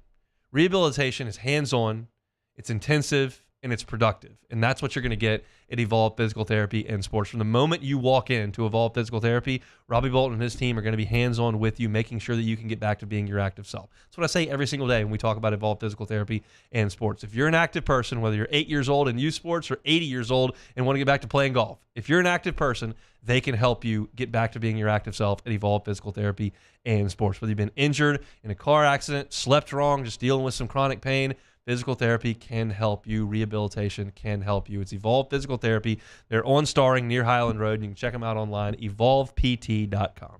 Rehabilitation is hands-on, it's intensive, and it's productive. And that's what you're going to get at Evolve Physical Therapy and Sports. From the moment you walk into Evolve Physical Therapy, Robbie Bolton and his team are going to be hands-on with you, making sure that you can get back to being your active self. That's what I say every single day when we talk about Evolve Physical Therapy and Sports. If you're an active person, whether you're 8 years old and youth sports or 80 years old and want to get back to playing golf, if you're an active person, they can help you get back to being your active self at Evolve Physical Therapy and Sports. Whether you've been injured in a car accident, slept wrong, just dealing with some chronic pain, physical therapy can help you. Rehabilitation can help you. It's Evolve Physical Therapy. They're on Starring near Highland Road. You can check them out online, evolvept.com.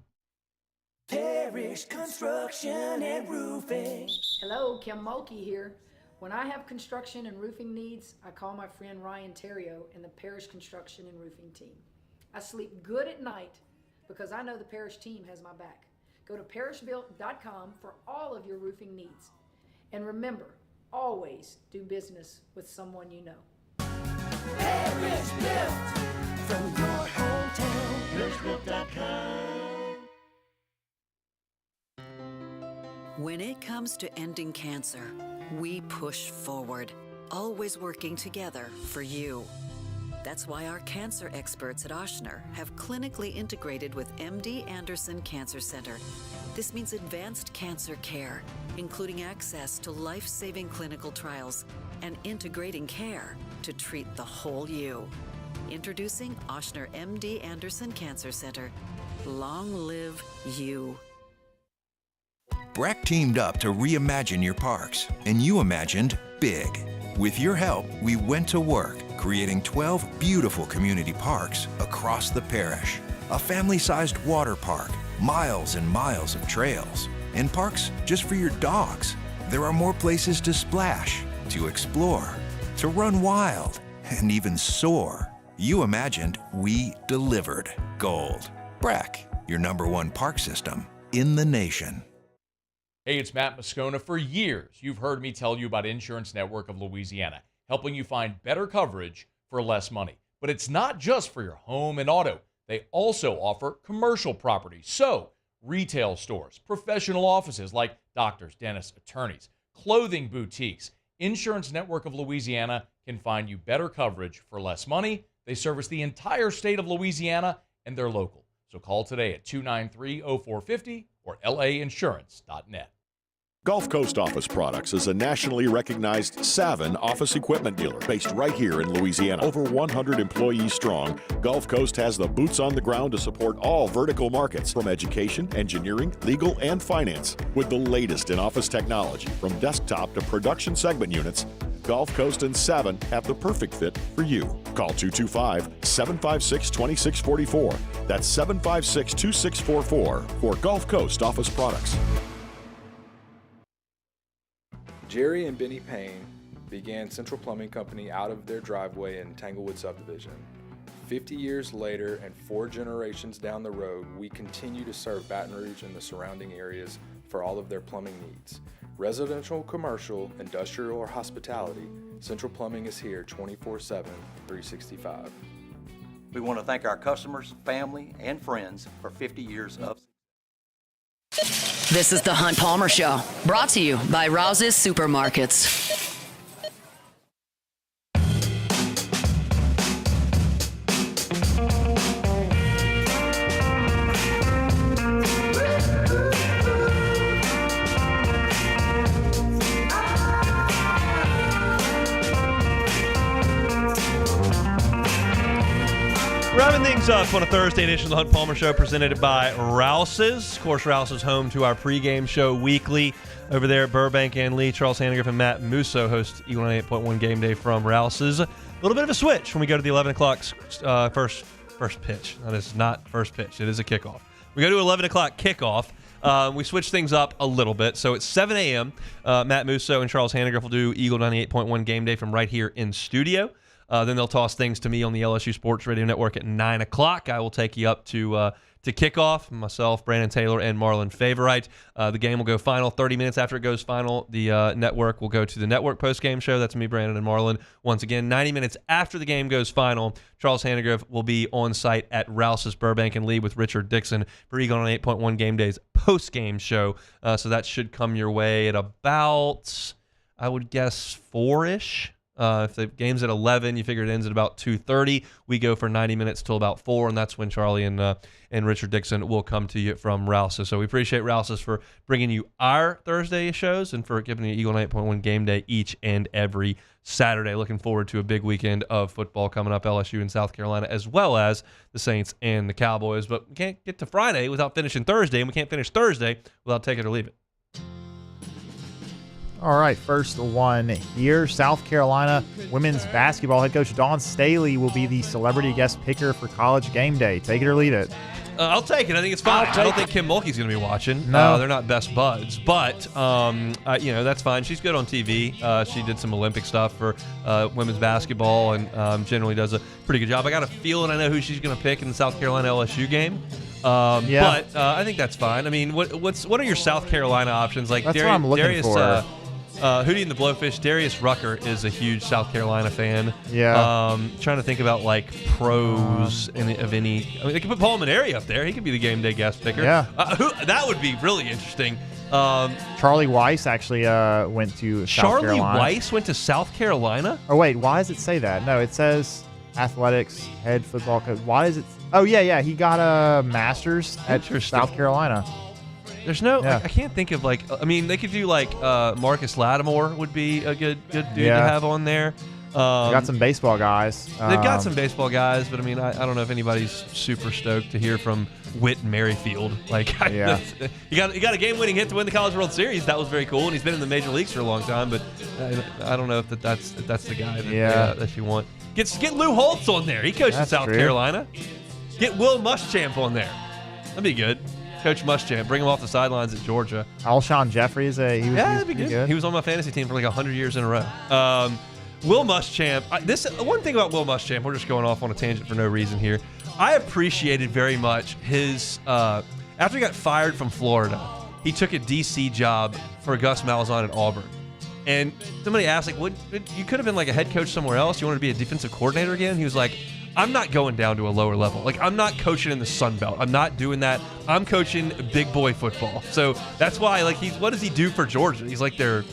Parish Construction and Roofing. Hello, Kim Mulkey here. When I have construction and roofing needs, I call my friend Ryan Terrio and the Parish Construction and Roofing team. I sleep good at night because I know the Parish team has my back. Go to parishbuilt.com for all of your roofing needs. And remember, always do business with someone you know. Parish Built from your hometown. Parishbuilt.com. When it comes to ending cancer, we push forward, always working together for you. That's why our cancer experts at Ochsner have clinically integrated with MD Anderson Cancer Center. This means advanced cancer care, including access to life-saving clinical trials and integrating care to treat the whole you. Introducing Ochsner MD Anderson Cancer Center. Long live you. Breck teamed up to reimagine your parks, and you imagined big. With your help, we went to work creating 12 beautiful community parks across the parish. A family-sized water park, miles and miles of trails, and parks just for your dogs. There are more places to splash, to explore, to run wild, and even soar. You imagined, we delivered gold. Breck, your #1 park system in the nation. Hey, it's Matt Moscona. For years, you've heard me tell you about Insurance Network of Louisiana, helping you find better coverage for less money. But it's not just for your home and auto. They also offer commercial property. So, retail stores, professional offices like doctors, dentists, attorneys, clothing boutiques. Insurance Network of Louisiana can find you better coverage for less money. They service the entire state of Louisiana, and they're local. So call today at 293-0450 or lainsurance.net. Gulf Coast Office Products is a nationally recognized Savin office equipment dealer based right here in Louisiana. Over 100 employees strong, Gulf Coast has the boots on the ground to support all vertical markets, from education, engineering, legal, and finance. With the latest in office technology, from desktop to production segment units, Gulf Coast and Savin have the perfect fit for you. Call 225-756-2644. That's 756-2644 for Gulf Coast Office Products. Jerry and Benny Payne began Central Plumbing Company out of their driveway in Tanglewood subdivision. 50 years later and 4 generations down the road, we continue to serve Baton Rouge and the surrounding areas for all of their plumbing needs. Residential, commercial, industrial, or hospitality, Central Plumbing is here 24/7, 365. We want to thank our customers, family, and friends for 50 years of This is the Hunt Palmer Show, brought to you by Rouse's Supermarkets. Wrapping things up on a Thursday edition of the Hunt Palmer Show, presented by Rouse's. Of course, Rouse's home to our pregame show weekly over there at Burbank and Lee. Charles Hannigan and Matt Musso host Eagle 98.1 Game Day from Rouse's. A little bit of a switch when we go to the 11 o'clock first pitch. That is not first pitch. It is a kickoff. We go to 11 o'clock kickoff. We switch things up a little bit. So it's 7 a.m. Matt Musso and Charles Hannigan will do Eagle 98.1 Game Day from right here in studio. Then they'll toss things to me on the LSU Sports Radio Network at 9 o'clock. I will take you up to kickoff, myself, Brandon Taylor, and Marlon Favorite. The game will go final 30 minutes after it goes final. The network will go to the network postgame show. That's me, Brandon, and Marlon. Once again, 90 minutes after the game goes final, Charles Hannigan will be on site at Rouse's Burbank and Lee with Richard Dixon for Eagle on 8.1 Game Day's postgame show. So that should come your way at about, I would guess, 4-ish. If the game's at 11, you figure it ends at about 2:30. We go for 90 minutes till about 4, and that's when Charlie and Richard Dixon will come to you from Rouse's. So we appreciate Rouse's for bringing you our Thursday shows and for giving you Eagle 9.1 Game Day each and every Saturday. Looking forward to a big weekend of football coming up, LSU in South Carolina, as well as the Saints and the Cowboys. But we can't get to Friday without finishing Thursday, and we can't finish Thursday without take it or leave it. All right, first one here. South Carolina women's basketball head coach Dawn Staley will be the celebrity guest picker for College Game Day. Take it or leave it. I'll take it. I think it's fine. I don't think Kim Mulkey's going to be watching. No. They're not best buds, but that's fine. She's good on TV. She did some Olympic stuff for women's basketball and generally does a pretty good job. I got a feeling I know who she's going to pick in the South Carolina LSU game. But I think that's fine. I mean, what are your South Carolina options? Like that's what I'm looking for. Hootie and the Blowfish, Darius Rucker is a huge South Carolina fan. Yeah. Trying to think about like pros of any. I mean, they could put Paul Maneri up there. He could be the game day guest picker. Yeah. That would be really interesting. Charlie Weiss actually went to South Carolina. Charlie Weiss went to South Carolina? Oh, wait. Why does it say that? No, it says athletics, head football coach. Why does it? Oh, yeah. He got a master's at South Carolina. There's no, I can't think of like, I mean, they could do like Marcus Lattimore would be a good dude to have on there. got some baseball guys. They've got some baseball guys, but I mean, I don't know if anybody's super stoked to hear from Whit Merrifield. Like, he got a game-winning hit to win the College World Series. That was very cool, and he's been in the major leagues for a long time. But I don't know if that's the guy that you want. Get Lou Holtz on there. He coached in South Carolina. Get Will Muschamp on there. That'd be good. Coach Muschamp, bring him off the sidelines at Georgia. Alshon Jeffries, that'd be good. He was on my fantasy team for like 100 years in a row. Will Muschamp, one thing about Will Muschamp, we're just going off on a tangent for no reason here. I appreciated very much his, after he got fired from Florida, he took a DC job for Gus Malzahn at Auburn. And somebody asked, like, you could have been like a head coach somewhere else. You wanted to be a defensive coordinator again? He was like, I'm not going down to a lower level. Like, I'm not coaching in the Sun Belt. I'm not doing that. I'm coaching big boy football. So that's why, like, what does he do for Georgia? He's like who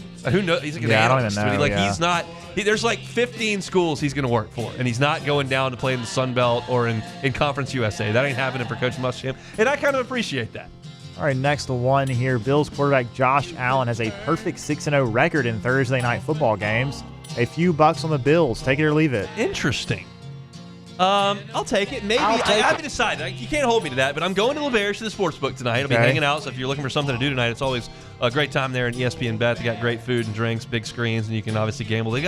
knows? He's like an analyst. I don't even know. He's not. There's like 15 schools he's going to work for, and he's not going down to play in the Sun Belt or in Conference USA. That ain't happening for Coach Muschamp, and I kind of appreciate that. All right, next one here. Bills quarterback Josh Allen has a perfect 6-0 record in Thursday night football games. A few bucks on the Bills. Take it or leave it. Interesting. I'll take it. Maybe. I haven't decided. You can't hold me to that, but I'm going to LaBerge to the sportsbook tonight. I'll be hanging out, so if you're looking for something to do tonight, it's always a great time there in ESPN Bet. They got great food and drinks, big screens, and you can obviously gamble. They've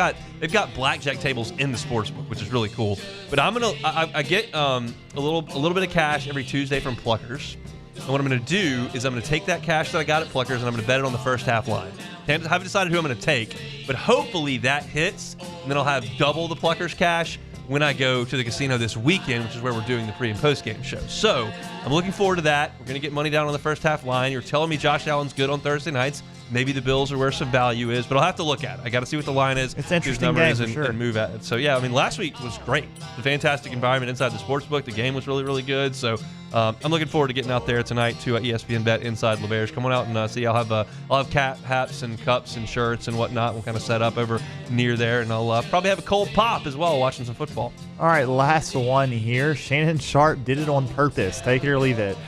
got blackjack tables in the sportsbook, which is really cool. But I get a little bit of cash every Tuesday from Pluckers. And what I'm going to do is I'm going to take that cash that I got at Pluckers and I'm going to bet it on the first half line. I haven't decided who I'm going to take, but hopefully that hits, and then I'll have double the Pluckers cash when I go to the casino this weekend, which is where we're doing the pre- and post-game show. So I'm looking forward to that. We're going to get money down on the first half line. You're telling me Josh Allen's good on Thursday nights. Maybe the Bills are where some value is, but I'll have to look at it. I got to see what the line is. It's an interesting game for sure. And move at it. So, yeah, I mean, last week was great. The fantastic environment inside the sportsbook. The game was really, really good. So I'm looking forward to getting out there tonight to ESPN Bet inside LaBerge. Come on out and see. I'll have hats and cups and shirts and whatnot. We'll kind of set up over near there, and I'll probably have a cold pop as well watching some football. All right, last one here. Shannon Sharp did it on purpose. Take it or leave it.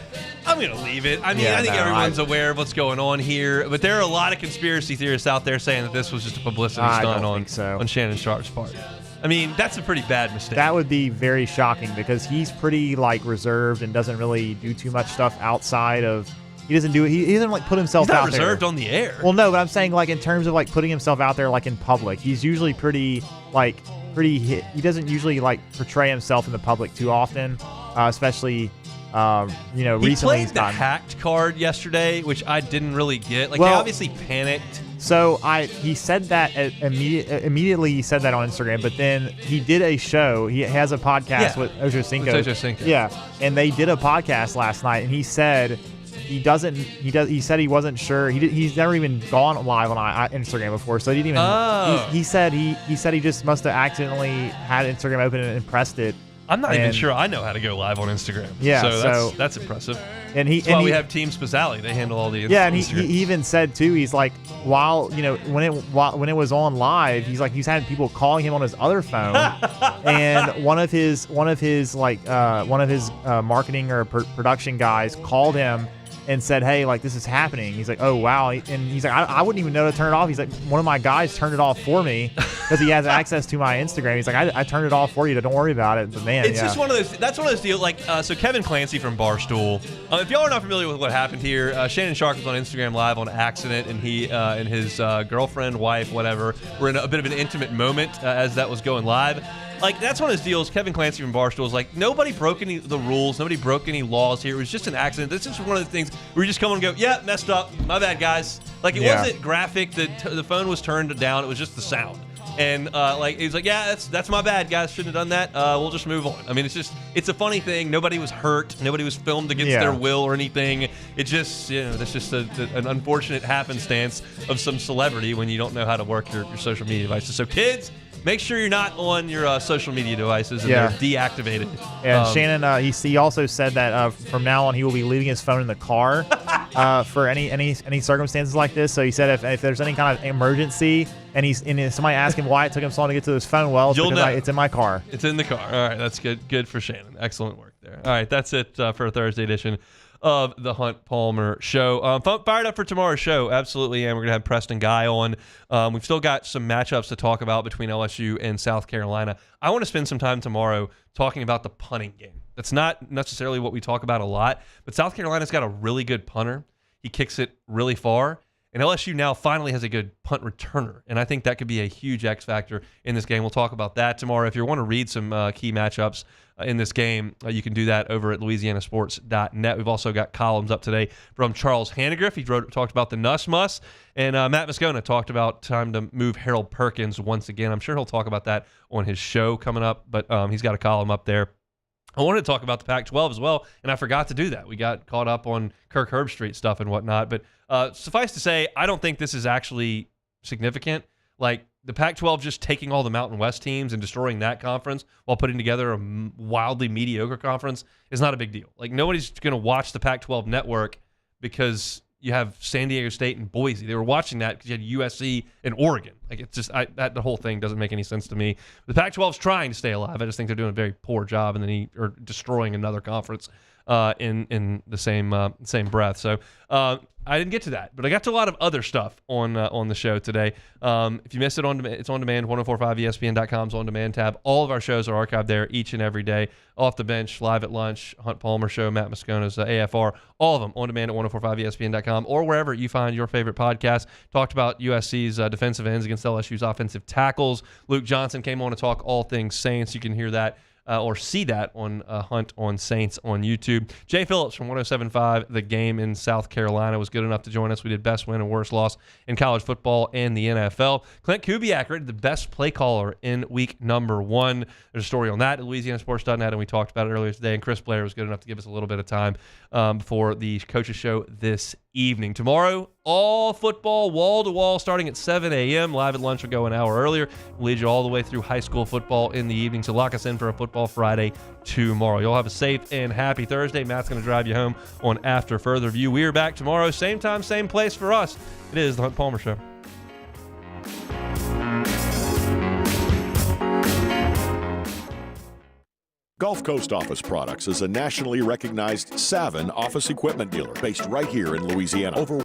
I'm going to leave it. I mean, I think everyone's aware of what's going on here, but there are a lot of conspiracy theorists out there saying that this was just a publicity stunt on Shannon Sharp's part. I mean, that's a pretty bad mistake. That would be very shocking because he's pretty reserved and doesn't really do too much stuff outside of. He doesn't do it. He doesn't put himself out there. He's not reserved on the air. Well, no, but I'm saying in terms of putting himself out there in public, he's usually pretty. He doesn't usually portray himself in the public too often, especially. Recently he played the hacked card yesterday, which I didn't really get. They obviously panicked. So he said that immediately. He said that on Instagram, but then he did a show. He has a podcast with Ocho Cinco. Yeah, and they did a podcast last night, and he said he said he wasn't sure. He's never even gone live on Instagram before, so he didn't even. He said he just must have accidentally had Instagram open and pressed it. I'm not even sure I know how to go live on Instagram. Yeah, so that's impressive. And that's why we have Team Spazali. They handle all the Instagram. Yeah, and he even said too. He's like, when it was on live, he's had people calling him on his other phone, and one of his marketing or production guys called him and said, hey, this is happening. He's like, oh, wow. And he's like, I wouldn't even know to turn it off. He's like, one of my guys turned it off for me because he has access to my Instagram. He's like, I turned it off for you. Don't worry about it. But man, it's just one of those. That's one of those deals. So Kevin Clancy from Barstool. If y'all are not familiar with what happened here, Shannon Sharp was on Instagram Live on accident, and he and his girlfriend, wife, whatever, were in a bit of an intimate moment as that was going live. That's one of those deals. Kevin Clancy from Barstool is nobody broke any of the rules. Nobody broke any laws here. It was just an accident. This is one of the things where you just come on and go, yeah, messed up. My bad, guys. It wasn't graphic. The phone was turned down. It was just the sound. And he's like, yeah, that's my bad, guys. Shouldn't have done that. We'll just move on. I mean, it's a funny thing. Nobody was hurt. Nobody was filmed against their will or anything. It just, that's just an unfortunate happenstance of some celebrity when you don't know how to work your social media devices. So kids, make sure you're not on your social media devices and they're deactivated. And Shannon, he also said that from now on he will be leaving his phone in the car for any circumstances like this. So he said if there's any kind of emergency and somebody asked him why it took him so long to get to his phone, well, it's in my car. It's in the car. All right, that's good. Good for Shannon. Excellent work there. All right, that's it for a Thursday edition of the Hunt Palmer Show. Fired up for tomorrow's show. Absolutely. And we're going to have Preston Guy on. We've still got some matchups to talk about between LSU and South Carolina. I want to spend some time tomorrow talking about the punting game. That's not necessarily what we talk about a lot, but South Carolina's got a really good punter. He kicks it really far. And LSU now finally has a good punt returner, and I think that could be a huge X factor in this game. We'll talk about that tomorrow. If you want to read some key matchups in this game, you can do that over at LouisianaSports.net. We've also got columns up today from Charles Hannegriff. He talked about the Nuss Muss, and Matt Moscona talked about time to move Harold Perkins once again. I'm sure he'll talk about that on his show coming up, but he's got a column up there. I wanted to talk about the Pac-12 as well, and I forgot to do that. We got caught up on Kirk Herbstreit stuff and whatnot, but suffice to say, I don't think this is actually significant. Like, the Pac-12 just taking all the Mountain West teams and destroying that conference while putting together a wildly mediocre conference is not a big deal. Like, nobody's going to watch the Pac-12 network because you have San Diego State and Boise. They were watching that because you had USC and Oregon. Like, it's just the whole thing doesn't make any sense to me. The Pac-12's trying to stay alive. I just think they're doing a very poor job, and then are destroying another conference in the same breath. So I didn't get to that, but I got to a lot of other stuff on the show today. If you missed it, it's on demand. 1045ESPN.com's on demand tab. All of our shows are archived there each and every day. Off the Bench, Live at Lunch, Hunt Palmer Show, Matt Moscona's AFR, all of them on demand at 1045ESPN.com or wherever you find your favorite podcast. Talked about USC's defensive ends against LSU's offensive tackles. Luke Johnson came on to talk all things Saints. You can hear that or see that on Hunt on Saints on YouTube. Jay Phillips from 107.5 The Game in South Carolina was good enough to join us. We did best win and worst loss in college football and the NFL. Clint Kubiak rated the best play caller in week number 1. There's a story on that at LouisianaSports.net, and we talked about it earlier today. And Chris Blair was good enough to give us a little bit of time before the Coaches Show this evening. Tomorrow, all football, wall to wall, starting at 7 a.m. Live at Lunch will go an hour earlier. We'll lead you all the way through high school football in the evening. So lock us in for a Football Friday tomorrow. You'll have a safe and happy Thursday. Matt's going to drive you home on After Further View. We are back tomorrow, same time, same place for us. It is the Hunt Palmer Show. Gulf Coast Office Products is a nationally recognized Savin office equipment dealer based right here in Louisiana. Over